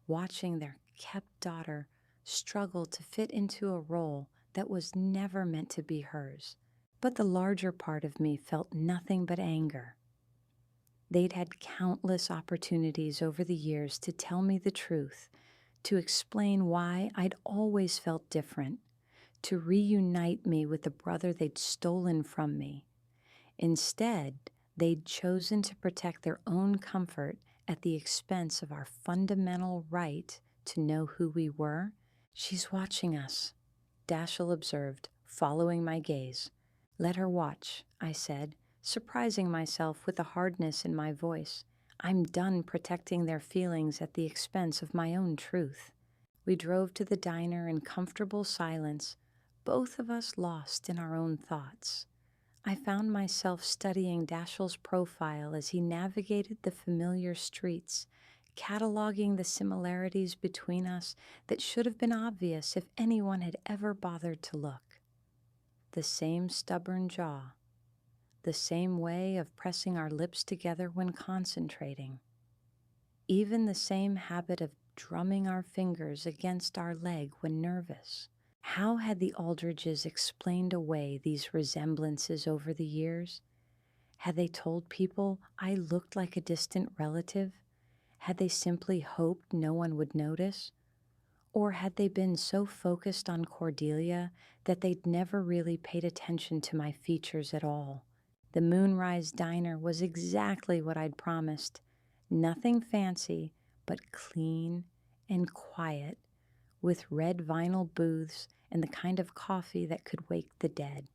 watching their kept daughter struggle to fit into a role that was never meant to be hers. But the larger part of me felt nothing but anger. They'd had countless opportunities over the years to tell me the truth, to explain why I'd always felt different, to reunite me with the brother they'd stolen from me. Instead, they'd chosen to protect their own comfort at the expense of our fundamental right to know who we were. "She's watching us," Dashiell observed, following my gaze. "Let her watch," I said, surprising myself with the hardness in my voice. I'm done protecting their feelings at the expense of my own truth. We drove to the diner in comfortable silence, both of us lost in our own thoughts. I found myself studying Dashiell's profile as he navigated the familiar streets, cataloging the similarities between us that should have been obvious if anyone had ever bothered to look. The same stubborn jaw, the same way of pressing our lips together when concentrating, even the same habit of drumming our fingers against our leg when nervous. How had the Aldridges explained away these resemblances over the years? Had they told people I looked like a distant relative? Had they simply hoped no one would notice? Or had they been so focused on Cordelia that they'd never really paid attention to my features at all? The Moonrise Diner was exactly what I'd promised. Nothing fancy, but clean and quiet, with red vinyl booths and the kind of coffee that could wake the dead.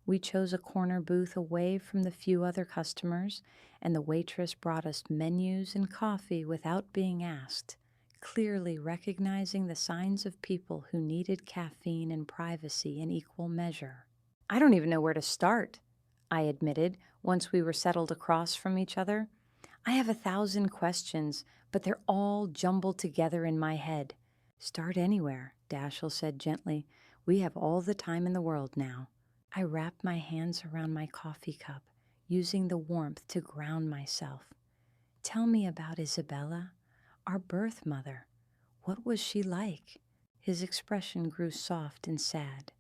We chose a corner booth away from the few other customers, and the waitress brought us menus and coffee without being asked, clearly recognizing the signs of people who needed caffeine and privacy in equal measure. "I don't even know where to start," I admitted once we were settled across from each other. "I have 1,000 questions, but they're all jumbled together in my head." "Start anywhere," Dashiell said gently. "We have all the time in the world now." I wrapped my hands around my coffee cup, using the warmth to ground myself. "Tell me about Isabella, our birth mother. What was she like?" His expression grew soft and sad.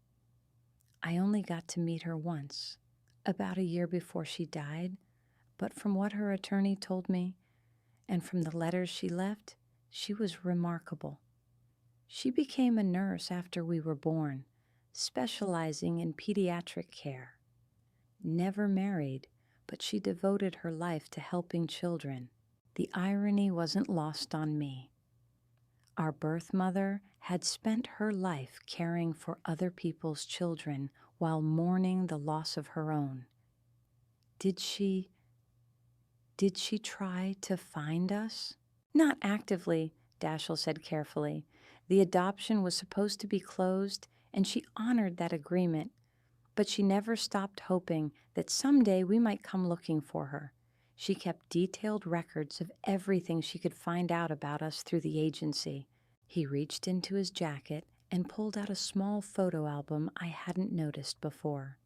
"I only got to meet her once, about a year before she died, but from what her attorney told me, and from the letters she left, she was remarkable. She became a nurse after we were born, specializing in pediatric care. Never married, but she devoted her life to helping children. The irony wasn't lost on me. Our birth mother had spent her life caring for other people's children while mourning the loss of her own. Did she try to find us?" "Not actively," Dashiell said carefully. "The adoption was supposed to be closed, and she honored that agreement, but she never stopped hoping that someday we might come looking for her. She kept detailed records of everything she could find out about us through the agency." He reached into his jacket and pulled out a small photo album I hadn't noticed before.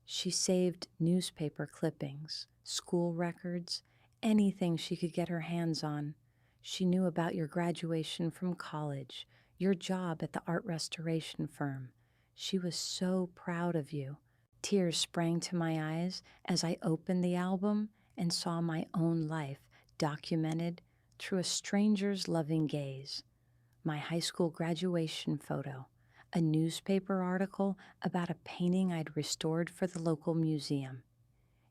"She saved newspaper clippings, school records, anything she could get her hands on. She knew about your graduation from college, your job at the art restoration firm. She was so proud of you." Tears sprang to my eyes as I opened the album and saw my own life documented through a stranger's loving gaze. My high school graduation photo, a newspaper article about a painting I'd restored for the local museum,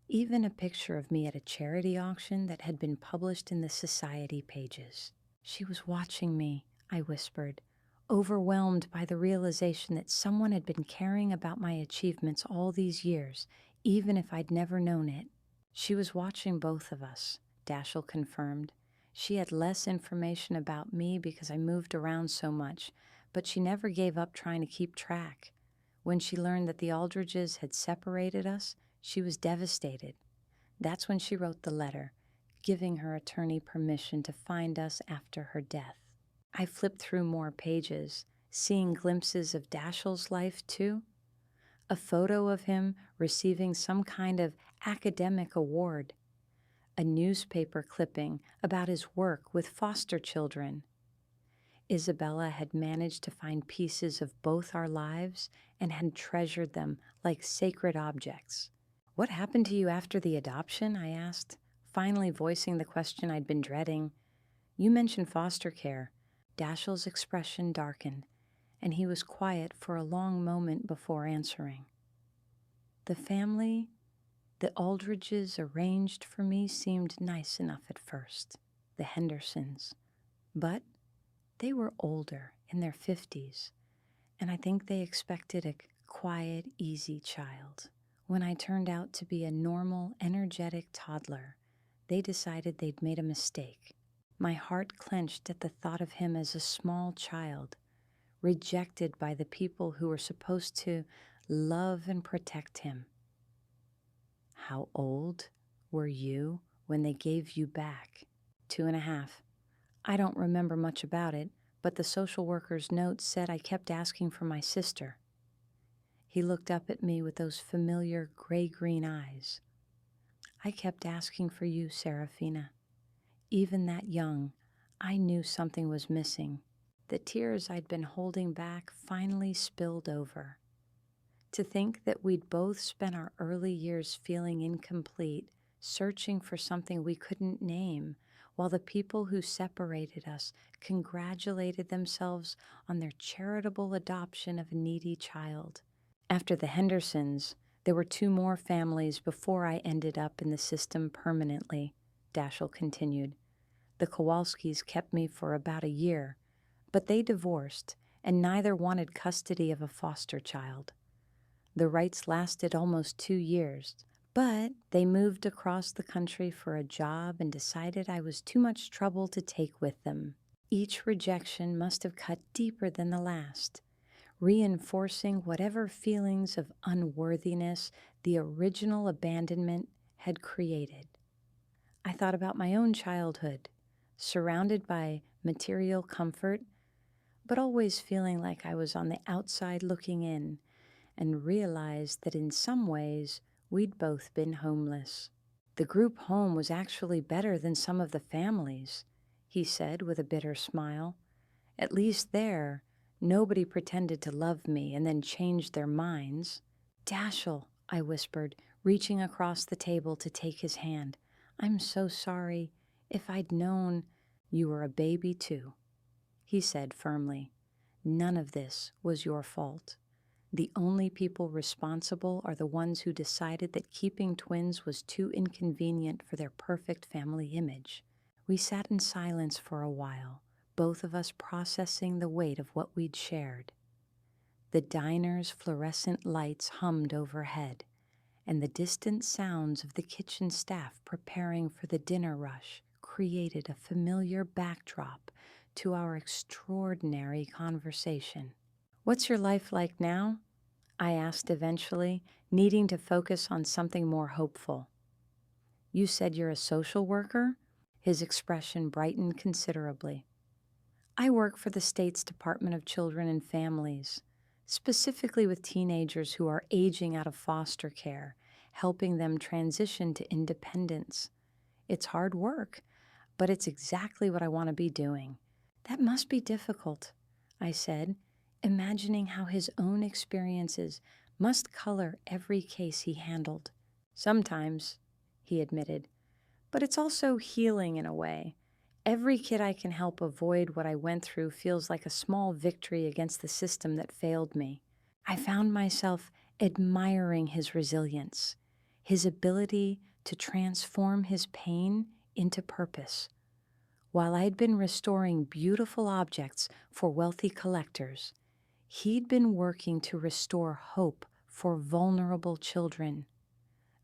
even a picture of me at a charity auction that had been published in the society pages. "She was watching me," I whispered, overwhelmed by the realization that someone had been caring about my achievements all these years, even if I'd never known it. "She was watching both of us," Dashiell confirmed. "She had less information about me because I moved around so much, but she never gave up trying to keep track. When she learned that the Aldridges had separated us, she was devastated. That's when she wrote the letter, giving her attorney permission to find us after her death." I flipped through more pages, seeing glimpses of Dashiell's life too. A photo of him receiving some kind of academic award. A newspaper clipping about his work with foster children. Isabella had managed to find pieces of both our lives and had treasured them like sacred objects. "What happened to you after the adoption?" I asked, finally voicing the question I'd been dreading. "You mentioned foster care." Dashiell's expression darkened, and he was quiet for a long moment before answering. "The family the Aldridges arranged for me seemed nice enough at first, the Hendersons, but they were older, in their 50s, and I think they expected a quiet, easy child, When I turned out to be a normal, energetic toddler, they decided they'd made a mistake. My heart clenched at the thought of him as a small child, rejected by the people who were supposed to love and protect him. How old were you when they gave you back? 2.5. I don't remember much about it, but the social worker's note said I kept asking for my sister. He looked up at me with those familiar gray-green eyes. I kept asking for you, Serafina. Even that young, I knew something was missing. The tears I'd been holding back finally spilled over. To think that we'd both spent our early years feeling incomplete, searching for something we couldn't name, while the people who separated us congratulated themselves on their charitable adoption of a needy child. After the Hendersons, there were 2 more families before I ended up in the system permanently, Daschle continued. The Kowalskis kept me for about a year, but they divorced, and neither wanted custody of a foster child. The rights lasted almost 2 years, but they moved across the country for a job and decided I was too much trouble to take with them. Each rejection must have cut deeper than the last, reinforcing whatever feelings of unworthiness the original abandonment had created. I thought about my own childhood, surrounded by material comfort, but always feeling like I was on the outside looking in, and realized that in some ways we'd both been homeless. The group home was actually better than some of the families, he said with a bitter smile. At least there, nobody pretended to love me and then changed their minds. Daschle, I whispered, reaching across the table to take his hand. I'm so sorry. If I'd known you were a baby too, he said firmly. None of this was your fault. The only people responsible are the ones who decided that keeping twins was too inconvenient for their perfect family image. We sat in silence for a while, both of us processing the weight of what we'd shared. The diner's fluorescent lights hummed overhead, and the distant sounds of the kitchen staff preparing for the dinner rush created a familiar backdrop to our extraordinary conversation. What's your life like now? I asked eventually, needing to focus on something more hopeful. You said you're a social worker? His expression brightened considerably. I work for the state's Department of Children and Families, specifically with teenagers who are aging out of foster care, helping them transition to independence. It's hard work, but it's exactly what I want to be doing. That must be difficult, I said, imagining how his own experiences must color every case he handled. Sometimes, he admitted, but it's also healing in a way. Every kid I can help avoid what I went through feels like a small victory against the system that failed me. I found myself admiring his resilience, his ability to transform his pain into purpose. While I'd been restoring beautiful objects for wealthy collectors, he'd been working to restore hope for vulnerable children.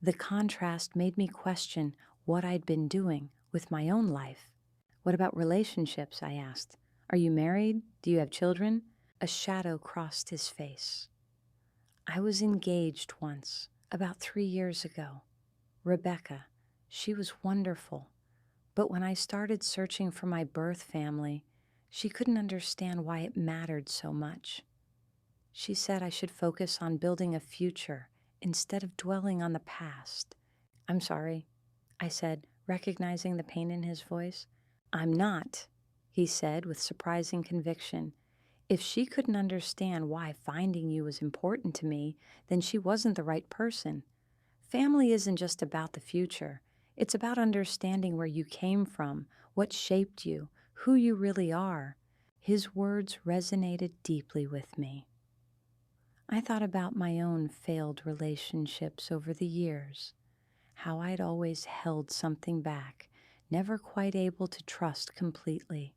The contrast made me question what I'd been doing with my own life. What about relationships? I asked. Are you married? Do you have children? A shadow crossed his face. I was engaged once, about 3 years ago. Rebecca, she was wonderful. But when I started searching for my birth family, she couldn't understand why it mattered so much. She said I should focus on building a future instead of dwelling on the past. I'm sorry, I said, recognizing the pain in his voice. I'm not, he said with surprising conviction. If she couldn't understand why finding you was important to me, then she wasn't the right person. Family isn't just about the future. It's about understanding where you came from, what shaped you, who you really are. His words resonated deeply with me. I thought about my own failed relationships over the years, how I'd always held something back, never quite able to trust completely.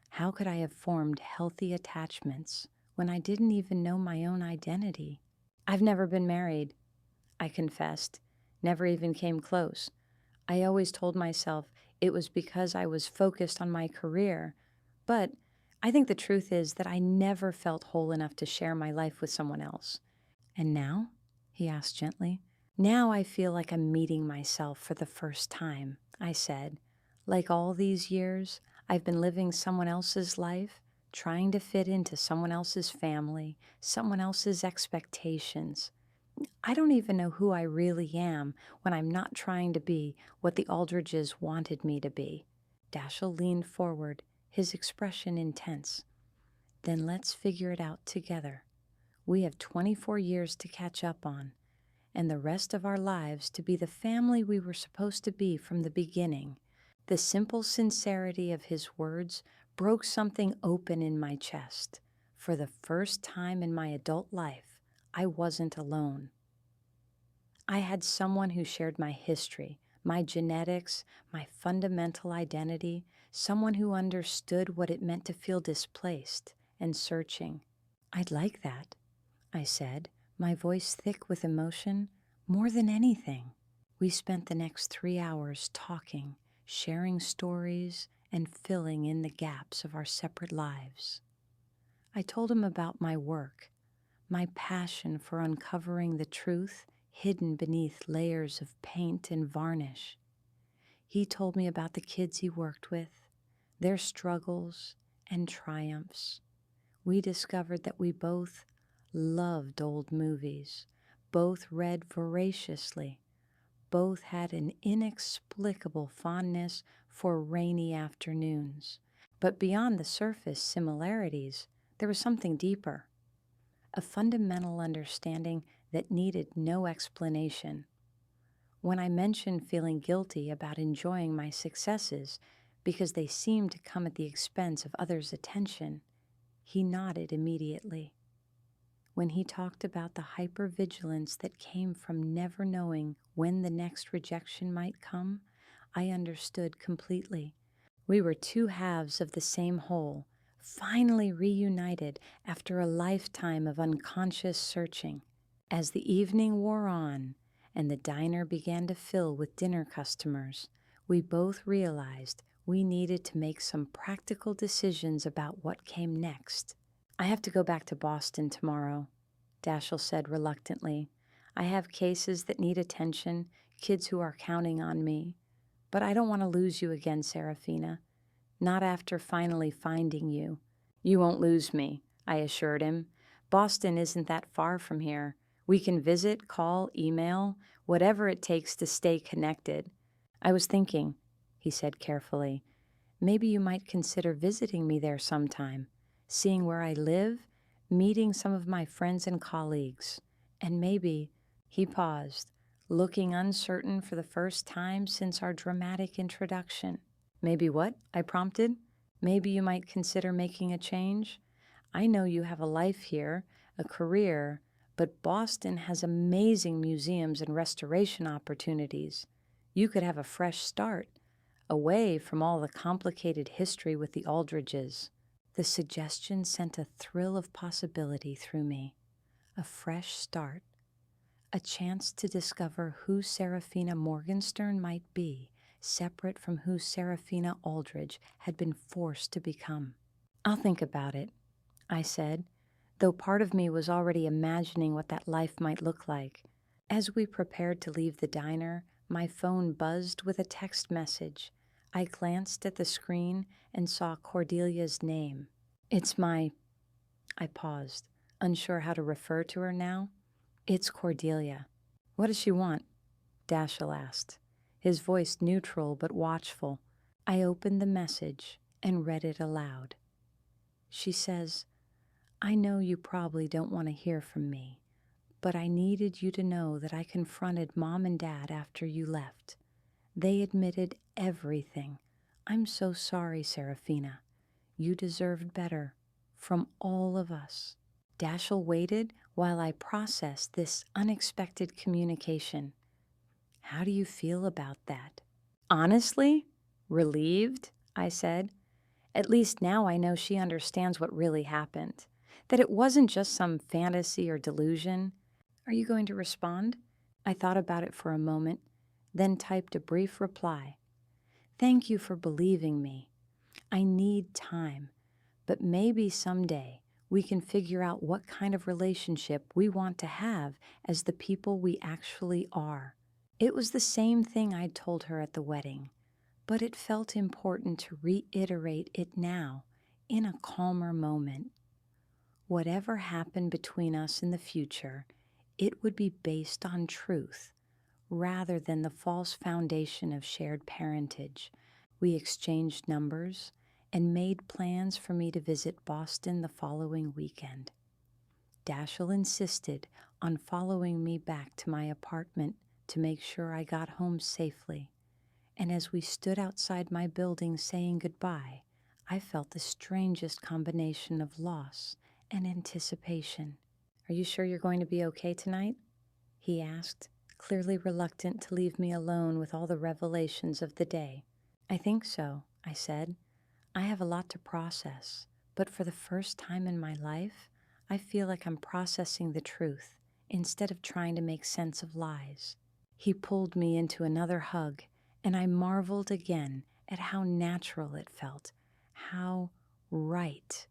How could I have formed healthy attachments when I didn't even know my own identity? I've never been married. I confessed. Never even came close. I always told myself it was because I was focused on my career. But I think the truth is that I never felt whole enough to share my life with someone else. And now? He asked gently. Now I feel like I'm meeting myself for the first time, I said. Like all these years, I've been living someone else's life, trying to fit into someone else's family, someone else's expectations. I don't even know who I really am when I'm not trying to be what the Aldridges wanted me to be. Dashiell leaned forward, his expression intense. Then let's figure it out together. We have 24 years to catch up on, and the rest of our lives to be the family we were supposed to be from the beginning. The simple sincerity of his words broke something open in my chest. For the first time in my adult life, I wasn't alone. I had someone who shared my history, my genetics, my fundamental identity, someone who understood what it meant to feel displaced and searching. I'd like that, I said, my voice thick with emotion. More than anything. We spent the next 3 hours talking, sharing stories, and filling in the gaps of our separate lives. I told him about my work, my passion for uncovering the truth hidden beneath layers of paint and varnish. He told me about the kids he worked with, their struggles and triumphs. We discovered that we both loved old movies, both read voraciously, both had an inexplicable fondness for rainy afternoons. But beyond the surface similarities, there was something deeper, a fundamental understanding that needed no explanation. When I mentioned feeling guilty about enjoying my successes because they seemed to come at the expense of others' attention, he nodded immediately. When he talked about the hypervigilance that came from never knowing when the next rejection might come, I understood completely. We were two halves of the same whole, finally reunited after a lifetime of unconscious searching. As the evening wore on and the diner began to fill with dinner customers, we both realized we needed to make some practical decisions about what came next. I have to go back to Boston tomorrow, Dashiell said reluctantly. I have cases that need attention, kids who are counting on me. But I don't want to lose you again, Serafina. Not after finally finding you. You won't lose me, I assured him. Boston isn't that far from here. We can visit, call, email, whatever it takes to stay connected. I was thinking, he said carefully, maybe you might consider visiting me there sometime, seeing where I live, meeting some of my friends and colleagues, and maybe, he paused, looking uncertain for the first time since our dramatic introduction. Maybe what? I prompted. Maybe you might consider making a change. I know you have a life here, a career, but Boston has amazing museums and restoration opportunities. You could have a fresh start, away from all the complicated history with the Aldridges. The suggestion sent a thrill of possibility through me. A fresh start. A chance to discover who Serafina Morgenstern might be, separate from who Serafina Aldridge had been forced to become. I'll think about it, I said, though part of me was already imagining what that life might look like. As we prepared to leave the diner, my phone buzzed with a text message. I glanced at the screen and saw Cordelia's name. It's my... I paused, unsure how to refer to her now. It's Cordelia. What does she want? Dashiell asked, his voice neutral but watchful. I opened the message and read it aloud. She says, I know you probably don't want to hear from me, but I needed you to know that I confronted Mom and Dad after you left. They admitted everything. I'm so sorry, Serafina. You deserved better from all of us. Dashiell waited while I processed this unexpected communication. How do you feel about that? Honestly? Relieved, I said. At least now I know she understands what really happened, that it wasn't just some fantasy or delusion. Are you going to respond? I thought about it for a moment, then typed a brief reply. Thank you for believing me. I need time, but maybe someday we can figure out what kind of relationship we want to have as the people we actually are. It was the same thing I'd told her at the wedding, but it felt important to reiterate it now, in a calmer moment. Whatever happened between us in the future, it would be based on truth rather than the false foundation of shared parentage. We exchanged numbers and made plans for me to visit Boston the following weekend. Dashiell insisted on following me back to my apartment to make sure I got home safely, and as we stood outside my building saying goodbye, I felt the strangest combination of loss and anticipation. Are you sure you're going to be okay tonight? He asked, clearly reluctant to leave me alone with all the revelations of the day. I think so, I said. I have a lot to process, but for the first time in my life, I feel like I'm processing the truth instead of trying to make sense of lies. He pulled me into another hug, and I marveled again at how natural it felt, how right.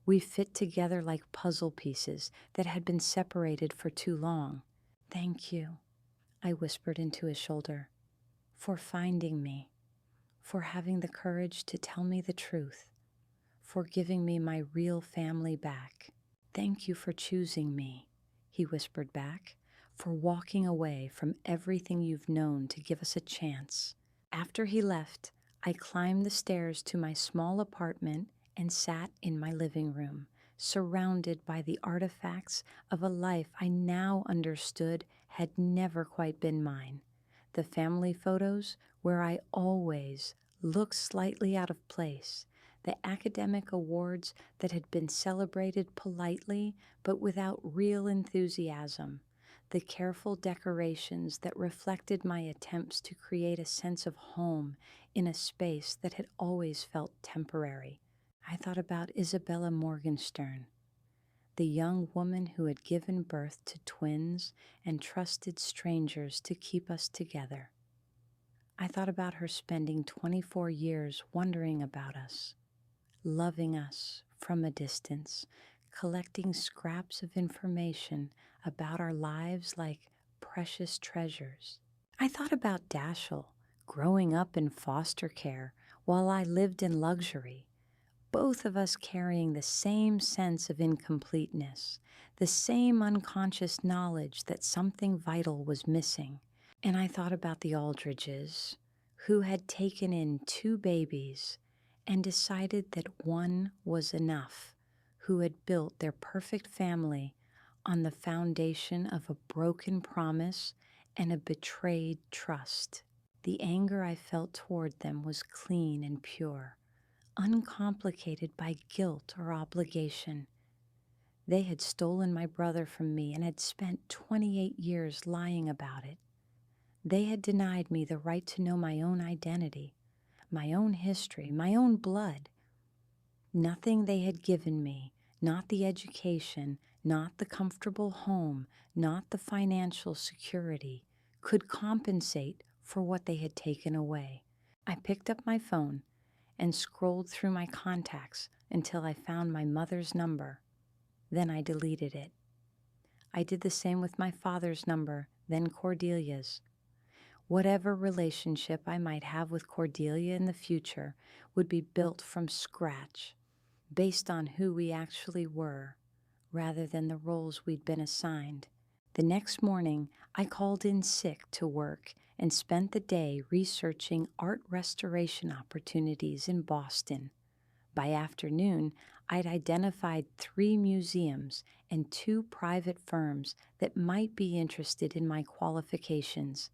We fit together like puzzle pieces that had been separated for too long. Thank you, I whispered into his shoulder, for finding me, for having the courage to tell me the truth, for giving me my real family back. Thank you for choosing me, he whispered back, for walking away from everything you've known to give us a chance. After he left, I climbed the stairs to my small apartment and sat in my living room, surrounded by the artifacts of a life I now understood had never quite been mine. The family photos where I always looked slightly out of place, the academic awards that had been celebrated politely but without real enthusiasm, the careful decorations that reflected my attempts to create a sense of home in a space that had always felt temporary. I thought about Isabella Morgenstern, the young woman who had given birth to twins and trusted strangers to keep us together. I thought about her spending 24 years wondering about us, loving us from a distance, collecting scraps of information about our lives like precious treasures. I thought about Dashiell growing up in foster care while I lived in luxury, both of us carrying the same sense of incompleteness, the same unconscious knowledge that something vital was missing. And I thought about the Aldridges, who had taken in 2 babies and decided that one was enough, who had built their perfect family on the foundation of a broken promise and a betrayed trust. The anger I felt toward them was clean and pure, uncomplicated by guilt or obligation. They had stolen my brother from me and had spent 28 years lying about it. They had denied me the right to know my own identity, my own history, my own blood. Nothing they had given me, not the education, not the comfortable home, not the financial security, could compensate for what they had taken away. I picked up my phone and scrolled through my contacts until I found my mother's number. Then I deleted it. I did the same with my father's number, then Cordelia's. Whatever relationship I might have with Cordelia in the future would be built from scratch, based on who we actually were, rather than the roles we'd been assigned. The next morning, I called in sick to work and spent the day researching art restoration opportunities in Boston. By afternoon, I'd identified 3 museums and 2 private firms that might be interested in my qualifications.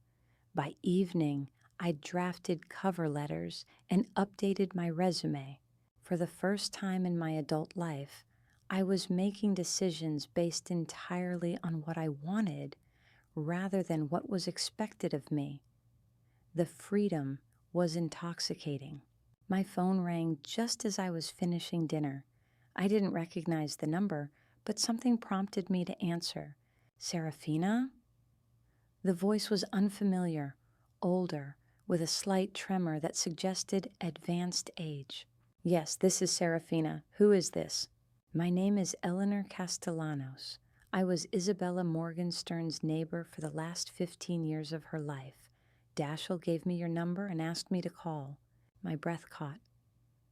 By evening, I'd drafted cover letters and updated my resume. For the first time in my adult life, I was making decisions based entirely on what I wanted rather than what was expected of me. The freedom was intoxicating. My phone rang just as I was finishing dinner. I didn't recognize the number, but something prompted me to answer. Serafina? The voice was unfamiliar, older, with a slight tremor that suggested advanced age. Yes, this is Serafina. Who is this? My name is Eleanor Castellanos. I was Isabella Morgenstern's neighbor for the last 15 years of her life. Dashiell gave me your number and asked me to call. My breath caught.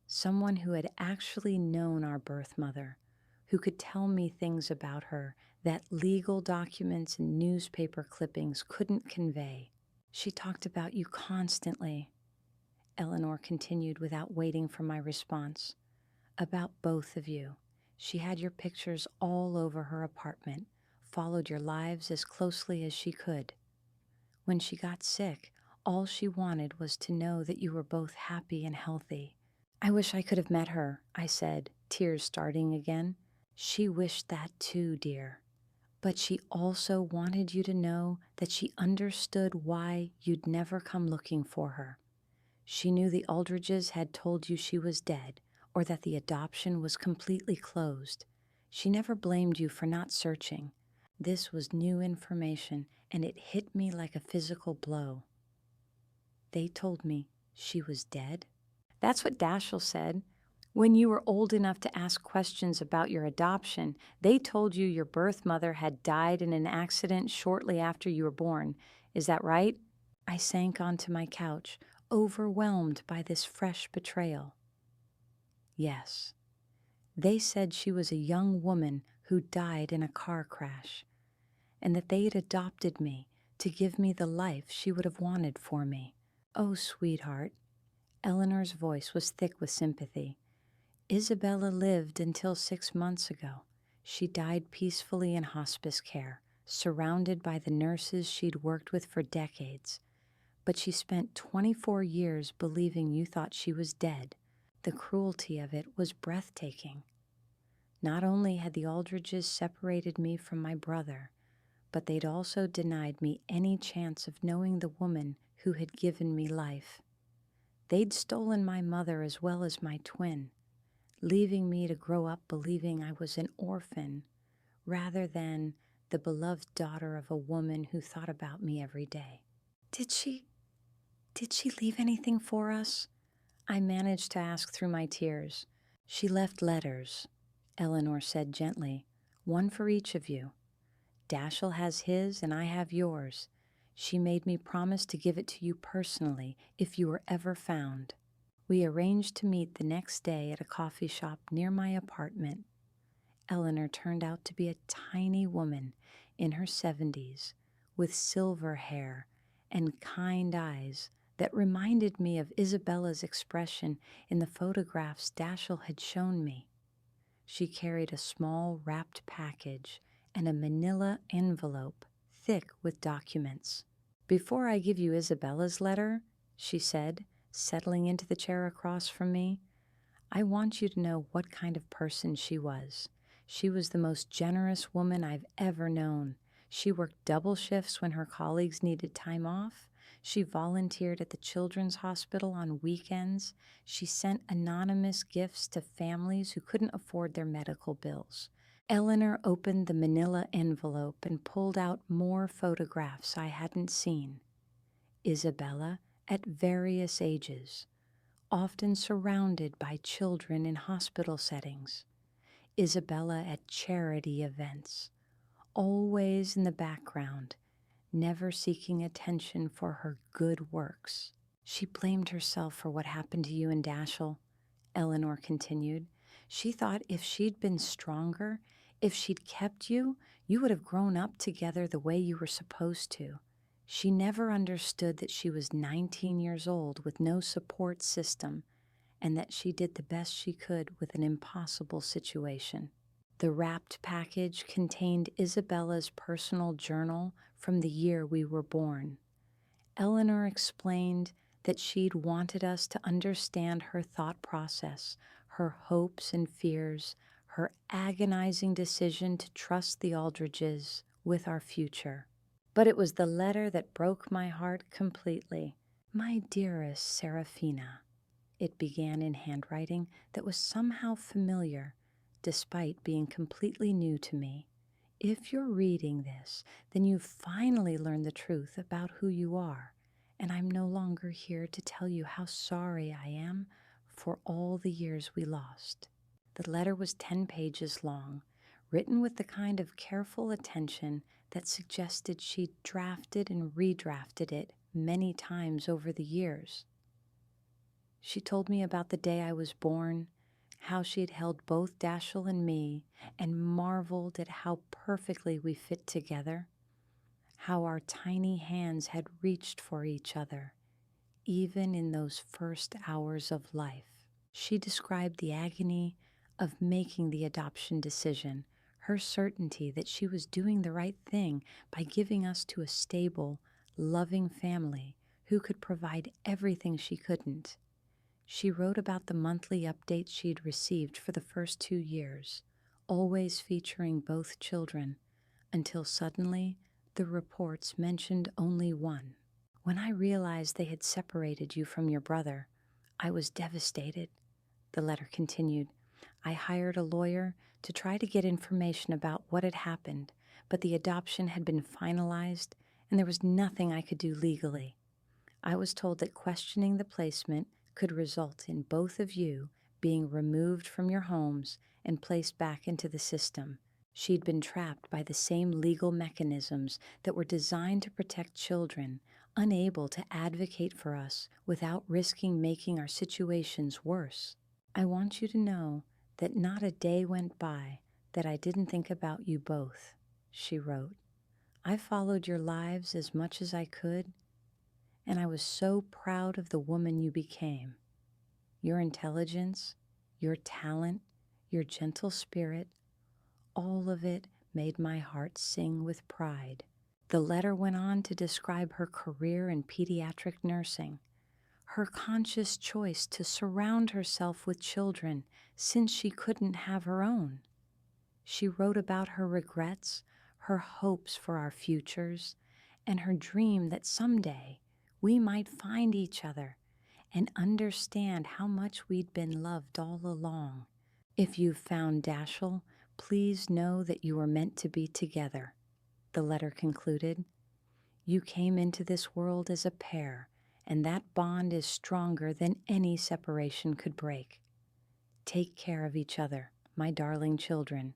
Someone who had actually known our birth mother, who could tell me things about her that legal documents and newspaper clippings couldn't convey. She talked about you constantly, Eleanor continued without waiting for my response. About both of you. She had your pictures all over her apartment, followed your lives as closely as she could. When she got sick, all she wanted was to know that you were both happy and healthy. I wish I could have met her, I said, tears starting again. She wished that too, dear. But she also wanted you to know that she understood why you'd never come looking for her. She knew the Aldridges had told you she was dead, or that the adoption was completely closed. She never blamed you for not searching. This was new information, and it hit me like a physical blow. They told me she was dead? That's what Dashiell said. When you were old enough to ask questions about your adoption, they told you your birth mother had died in an accident shortly after you were born. Is that right? I sank onto my couch, overwhelmed by this fresh betrayal. Yes. They said she was a young woman who died in a car crash, and that they had adopted me to give me the life she would have wanted for me. Oh, sweetheart. Eleanor's voice was thick with sympathy. Isabella lived until 6 months ago. She died peacefully in hospice care, surrounded by the nurses she'd worked with for decades. But she spent 24 years believing you thought she was dead. The cruelty of it was breathtaking. Not only had the Aldridges separated me from my brother, but they'd also denied me any chance of knowing the woman who had given me life. They'd stolen my mother as well as my twin, leaving me to grow up believing I was an orphan rather than the beloved daughter of a woman who thought about me every day. Did she leave anything for us? I managed to ask through my tears. She left letters, Eleanor said gently, one for each of you. Dashiell has his and I have yours. She made me promise to give it to you personally if you were ever found. We arranged to meet the next day at a coffee shop near my apartment. Eleanor turned out to be a tiny woman in her 70s with silver hair and kind eyes that reminded me of Isabella's expression in the photographs Dashiell had shown me. She carried a small wrapped package and a manila envelope thick with documents. Before I give you Isabella's letter, she said, settling into the chair across from me, I want you to know what kind of person she was. She was the most generous woman I've ever known. She worked double shifts when her colleagues needed time off. She volunteered at the Children's Hospital on weekends. She sent anonymous gifts to families who couldn't afford their medical bills. Eleanor opened the manila envelope and pulled out more photographs I hadn't seen. Isabella at various ages, often surrounded by children in hospital settings. Isabella at charity events, always in the background, never seeking attention for her good works. She blamed herself for what happened to you and Dashiell, Eleanor continued. She thought if she'd been stronger, if she'd kept you, you would have grown up together the way you were supposed to. She never understood that she was 19 years old with no support system, and that she did the best she could with an impossible situation. The wrapped package contained Isabella's personal journal from the year we were born. Eleanor explained that she'd wanted us to understand her thought process, her hopes and fears, her agonizing decision to trust the Aldridges with our future. But it was the letter that broke my heart completely. My dearest Serafina, it began in handwriting that was somehow familiar, despite being completely new to me. If you're reading this, then you've finally learned the truth about who you are, and I'm no longer here to tell you how sorry I am for all the years we lost. The letter was 10 pages long, written with the kind of careful attention that suggested she'd drafted and redrafted it many times over the years. She told me about the day I was born, how she had held both Dashiell and me, and marveled at how perfectly we fit together, how our tiny hands had reached for each other, even in those first hours of life. She described the agony of making the adoption decision, her certainty that she was doing the right thing by giving us to a stable, loving family who could provide everything she couldn't. She wrote about the monthly updates she'd received for the first 2 years, always featuring both children, until suddenly the reports mentioned only one. When I realized they had separated you from your brother, I was devastated. The letter continued. I hired a lawyer to try to get information about what had happened, but the adoption had been finalized and there was nothing I could do legally. I was told that questioning the placement could result in both of you being removed from your homes and placed back into the system. She'd been trapped by the same legal mechanisms that were designed to protect children, unable to advocate for us without risking making our situations worse. I want you to know that not a day went by that I didn't think about you both, she wrote. I followed your lives as much as I could, and I was so proud of the woman you became. Your intelligence, your talent, your gentle spirit, all of it made my heart sing with pride. The letter went on to describe her career in pediatric nursing, her conscious choice to surround herself with children since she couldn't have her own. She wrote about her regrets, her hopes for our futures, and her dream that someday we might find each other and understand how much we'd been loved all along. If you've found Dashiell, please know that you were meant to be together, the letter concluded. You came into this world as a pair, and that bond is stronger than any separation could break. Take care of each other, my darling children.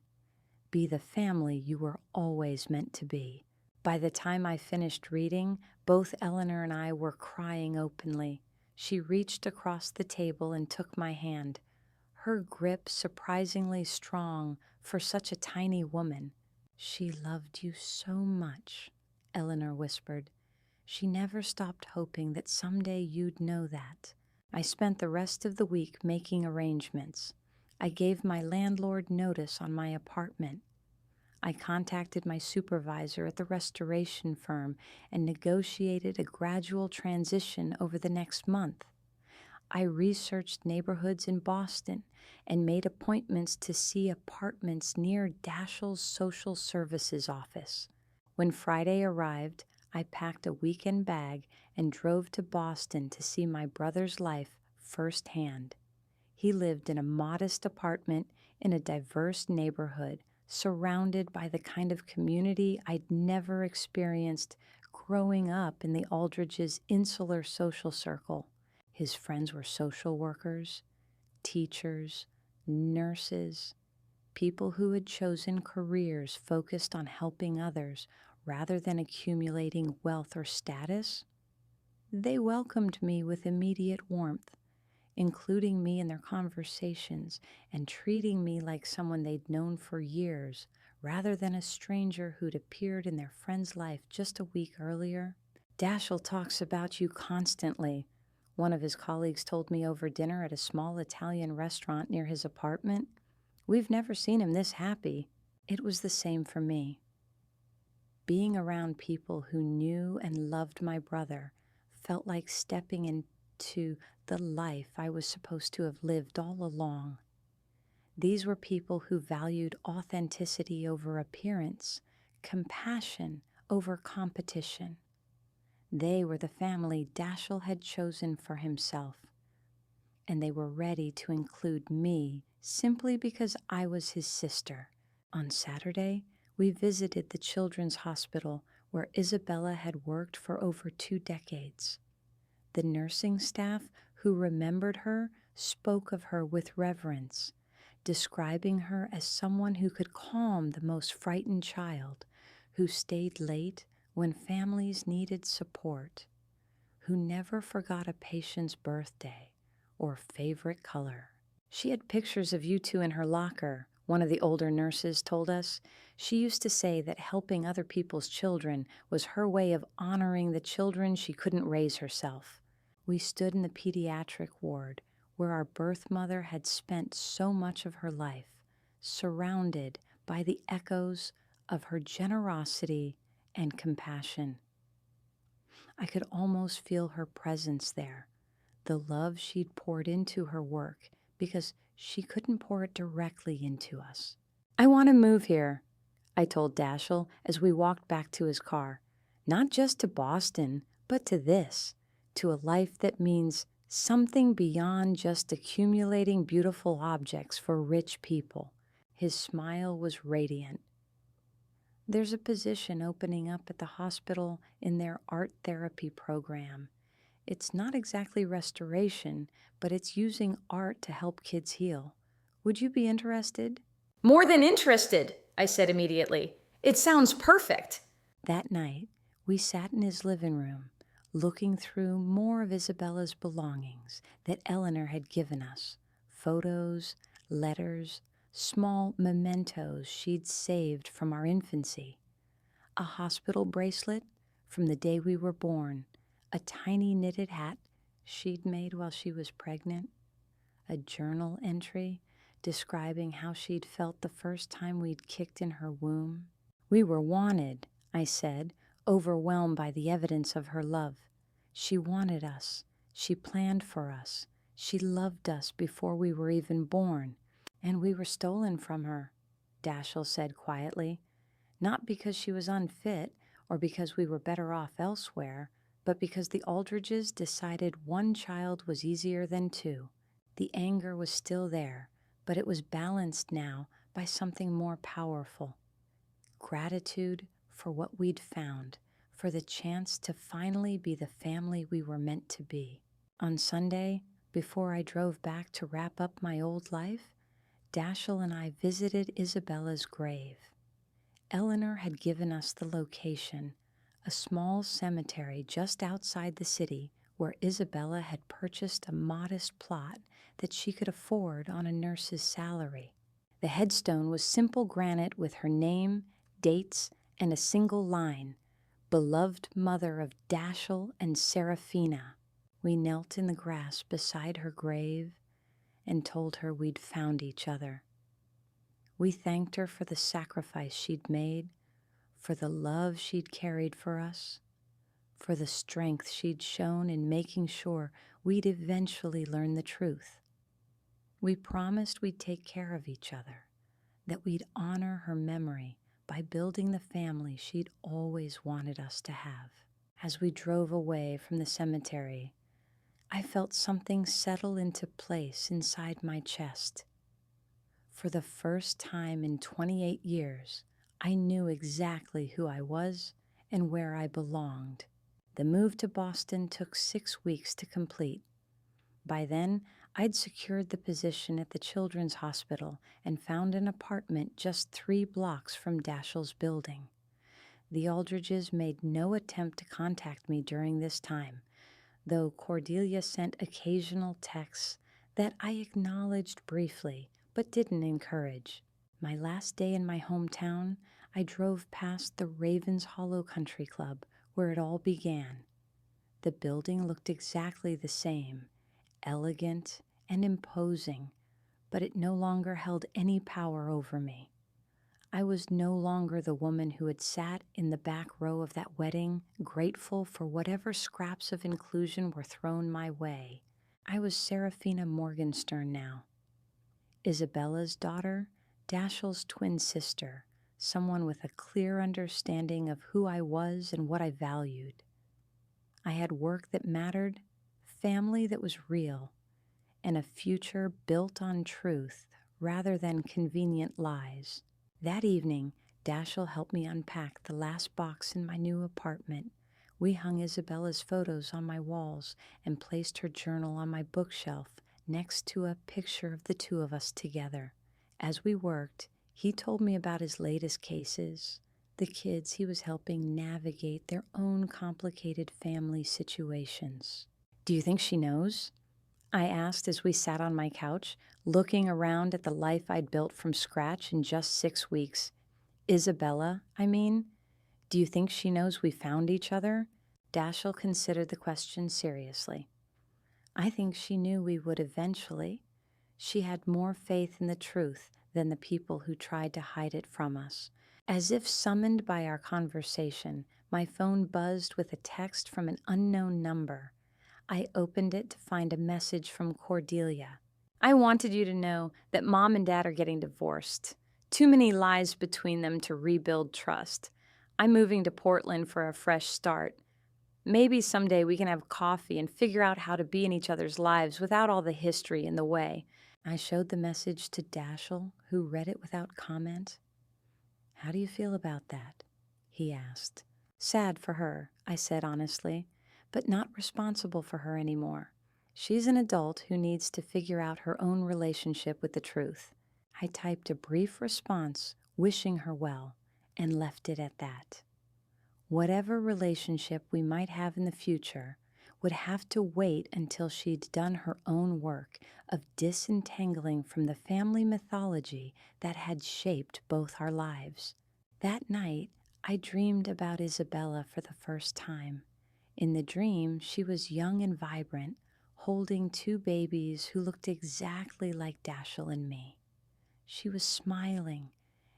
Be the family you were always meant to be. By the time I finished reading, both Eleanor and I were crying openly. She reached across the table and took my hand, her grip surprisingly strong for such a tiny woman. She loved you so much, Eleanor whispered. She never stopped hoping that someday you'd know that. I spent the rest of the week making arrangements. I gave my landlord notice on my apartment. I contacted my supervisor at the restoration firm and negotiated a gradual transition over the next month. I researched neighborhoods in Boston and made appointments to see apartments near Dashiell's social services office. When Friday arrived, I packed a weekend bag and drove to Boston to see my brother's life firsthand. He lived in a modest apartment in a diverse neighborhood, surrounded by the kind of community I'd never experienced growing up in the Aldridge's insular social circle. His friends were social workers, teachers, nurses, people who had chosen careers focused on helping others rather than accumulating wealth or status. They welcomed me with immediate warmth, including me in their conversations and treating me like someone they'd known for years rather than a stranger who'd appeared in their friend's life just a week earlier. Dashiell talks about you constantly, one of his colleagues told me over dinner at a small Italian restaurant near his apartment. We've never seen him this happy. It was the same for me. Being around people who knew and loved my brother felt like stepping into the life I was supposed to have lived all along. These were people who valued authenticity over appearance, compassion over competition. They were the family Dashiell had chosen for himself, and they were ready to include me simply because I was his sister. On Saturday, We visited the children's hospital where Isabella had worked for over 2 decades. The nursing staff who remembered her spoke of her with reverence, describing her as someone who could calm the most frightened child, who stayed late when families needed support, who never forgot a patient's birthday or favorite color. She had pictures of you two in her locker, one of the older nurses told us. She used to say that helping other people's children was her way of honoring the children she couldn't raise herself. We stood in the pediatric ward where our birth mother had spent so much of her life, surrounded by the echoes of her generosity and compassion. I could almost feel her presence there, the love she'd poured into her work, because she couldn't pour it directly into us. "I want to move here," I told Dashiell as we walked back to his car. "Not just to Boston, but to this, to a life that means something beyond just accumulating beautiful objects for rich people." His smile was radiant. "There's a position opening up at the hospital in their art therapy program. It's not exactly restoration, but it's using art to help kids heal. Would you be interested?" "More than interested," I said immediately. "It sounds perfect." That night, we sat in his living room, looking through more of Isabella's belongings that Eleanor had given us: photos, letters, small mementos she'd saved from our infancy. A hospital bracelet from the day we were born, a tiny knitted hat she'd made while she was pregnant, a journal entry describing how she'd felt the first time we'd kicked in her womb. "We were wanted," I said, overwhelmed by the evidence of her love. "She wanted us. She planned for us. She loved us before we were even born. And we were stolen from her," Dashiell said quietly. "Not because she was unfit or because we were better off elsewhere, but because the Aldridges decided one child was easier than two." The anger was still there, but it was balanced now by something more powerful: gratitude for what we'd found, for the chance to finally be the family we were meant to be. On Sunday, before I drove back to wrap up my old life, Dashiell and I visited Isabella's grave. Eleanor had given us the location, a small cemetery just outside the city where Isabella had purchased a modest plot that she could afford on a nurse's salary. The headstone was simple granite with her name, dates, and a single line: "Beloved mother of Dashiell and Seraphina." We knelt in the grass beside her grave and told her we'd found each other. We thanked her for the sacrifice she'd made, for the love she'd carried for us, for the strength she'd shown in making sure we'd eventually learn the truth. We promised we'd take care of each other, that we'd honor her memory by building the family she'd always wanted us to have. As we drove away from the cemetery, I felt something settle into place inside my chest. For the first time in 28 years, I knew exactly who I was and where I belonged. The move to Boston took 6 weeks to complete. By then, I'd secured the position at the Children's Hospital and found an apartment just 3 blocks from Dashiell's building. The Aldridges made no attempt to contact me during this time, though Cordelia sent occasional texts that I acknowledged briefly but didn't encourage. My last day in my hometown, I drove past the Ravens Hollow Country Club, where it all began. The building looked exactly the same, elegant and imposing, but it no longer held any power over me. I was no longer the woman who had sat in the back row of that wedding, grateful for whatever scraps of inclusion were thrown my way. I was Seraphina Morgenstern now, Isabella's daughter, Dashiell's twin sister, someone with a clear understanding of who I was and what I valued. I had work that mattered, family that was real, and a future built on truth rather than convenient lies. That evening, Dashiell helped me unpack the last box in my new apartment. We hung Isabella's photos on my walls and placed her journal on my bookshelf next to a picture of the two of us together. As we worked, he told me about his latest cases, the kids he was helping navigate their own complicated family situations. "Do you think she knows?" I asked as we sat on my couch, looking around at the life I'd built from scratch in just 6 weeks. "Isabella, I mean? Do you think she knows we found each other?" Dashiell considered the question seriously. "I think she knew we would eventually. She had more faith in the truth than the people who tried to hide it from us." As if summoned by our conversation, my phone buzzed with a text from an unknown number. I opened it to find a message from Cordelia. "I wanted you to know that Mom and Dad are getting divorced. Too many lies between them to rebuild trust. I'm moving to Portland for a fresh start. Maybe someday we can have coffee and figure out how to be in each other's lives without all the history in the way." I showed the message to Dashiell, who read it without comment. "How do you feel about that?" he asked. "Sad for her," I said honestly, "but not responsible for her anymore. She's an adult who needs to figure out her own relationship with the truth." I typed a brief response, wishing her well, and left it at that. Whatever relationship we might have in the future would have to wait until she'd done her own work of disentangling from the family mythology that had shaped both our lives. That night, I dreamed about Isabella for the first time. In the dream, she was young and vibrant, holding 2 babies who looked exactly like Dashiell and me. She was smiling,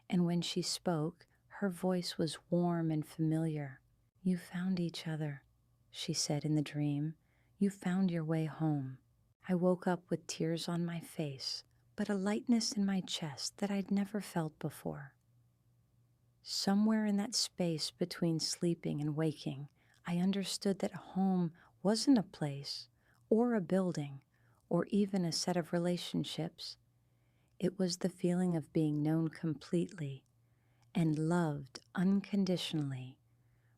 and when she spoke, her voice was warm and familiar. "You found each other," she said in the dream. "You found your way home." I woke up with tears on my face, but a lightness in my chest that I'd never felt before. Somewhere in that space between sleeping and waking, I understood that home wasn't a place, or a building, or even a set of relationships. It was the feeling of being known completely and loved unconditionally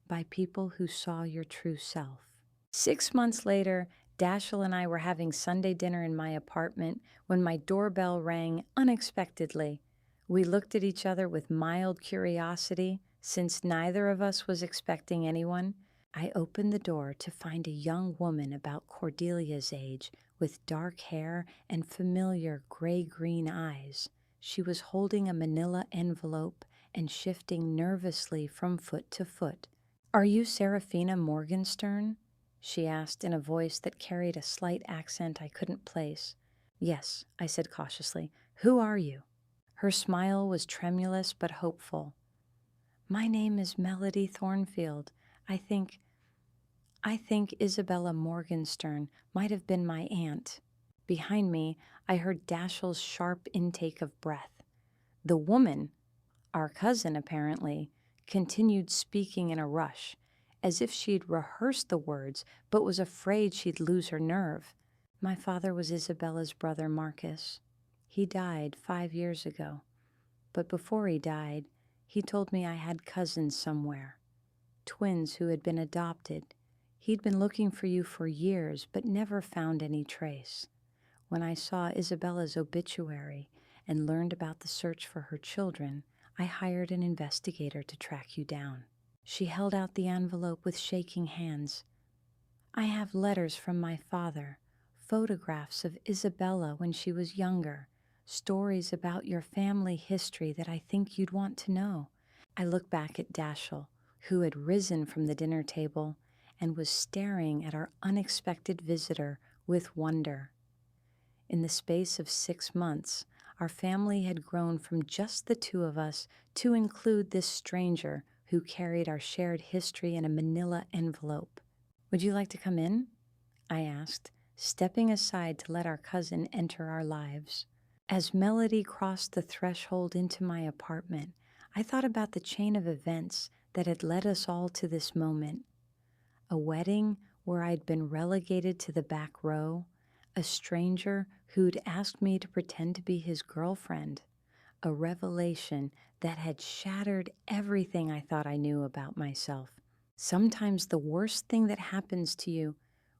by people who saw your true self. 6 months later, Dashiell and I were having Sunday dinner in my apartment when my doorbell rang unexpectedly. We looked at each other with mild curiosity, since neither of us was expecting anyone. I opened the door to find a young woman about Cordelia's age, with dark hair and familiar gray-green eyes. She was holding a manila envelope and shifting nervously from foot to foot. "Are you Serafina Morgenstern?" she asked in a voice that carried a slight accent I couldn't place. "Yes," I said cautiously. "Who are you?" Her smile was tremulous but hopeful. "My name is Melody Thornfield. I think Isabella Morgenstern might have been my aunt." Behind me, I heard Dashiell's sharp intake of breath. The woman, our cousin apparently, continued speaking in a rush, as if she'd rehearsed the words but was afraid she'd lose her nerve. "My father was Isabella's brother Marcus. He died 5 years ago. But before he died, he told me I had cousins somewhere, twins who had been adopted. He'd been looking for you for years but never found any trace. When I saw Isabella's obituary and learned about the search for her children, I hired an investigator to track you down." She held out the envelope with shaking hands. "I have letters from my father, photographs of Isabella when she was younger, stories about your family history that I think you'd want to know." I looked back at Dashiell, who had risen from the dinner table and was staring at our unexpected visitor with wonder. In the space of 6 months, our family had grown from just the 2 of us to include this stranger who carried our shared history in a manila envelope. "Would you like to come in?" I asked, stepping aside to let our cousin enter our lives. As Melody crossed the threshold into my apartment, I thought about the chain of events that had led us all to this moment. A wedding where I'd been relegated to the back row, a stranger who'd asked me to pretend to be his girlfriend, a revelation that had shattered everything I thought I knew about myself. Sometimes the worst thing that happens to you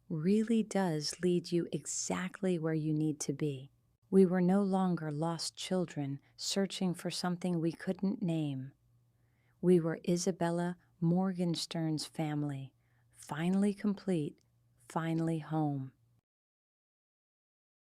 really does lead you exactly where you need to be. We were no longer lost children searching for something we couldn't name. We were Isabella Morgenstern's family, finally complete, finally home.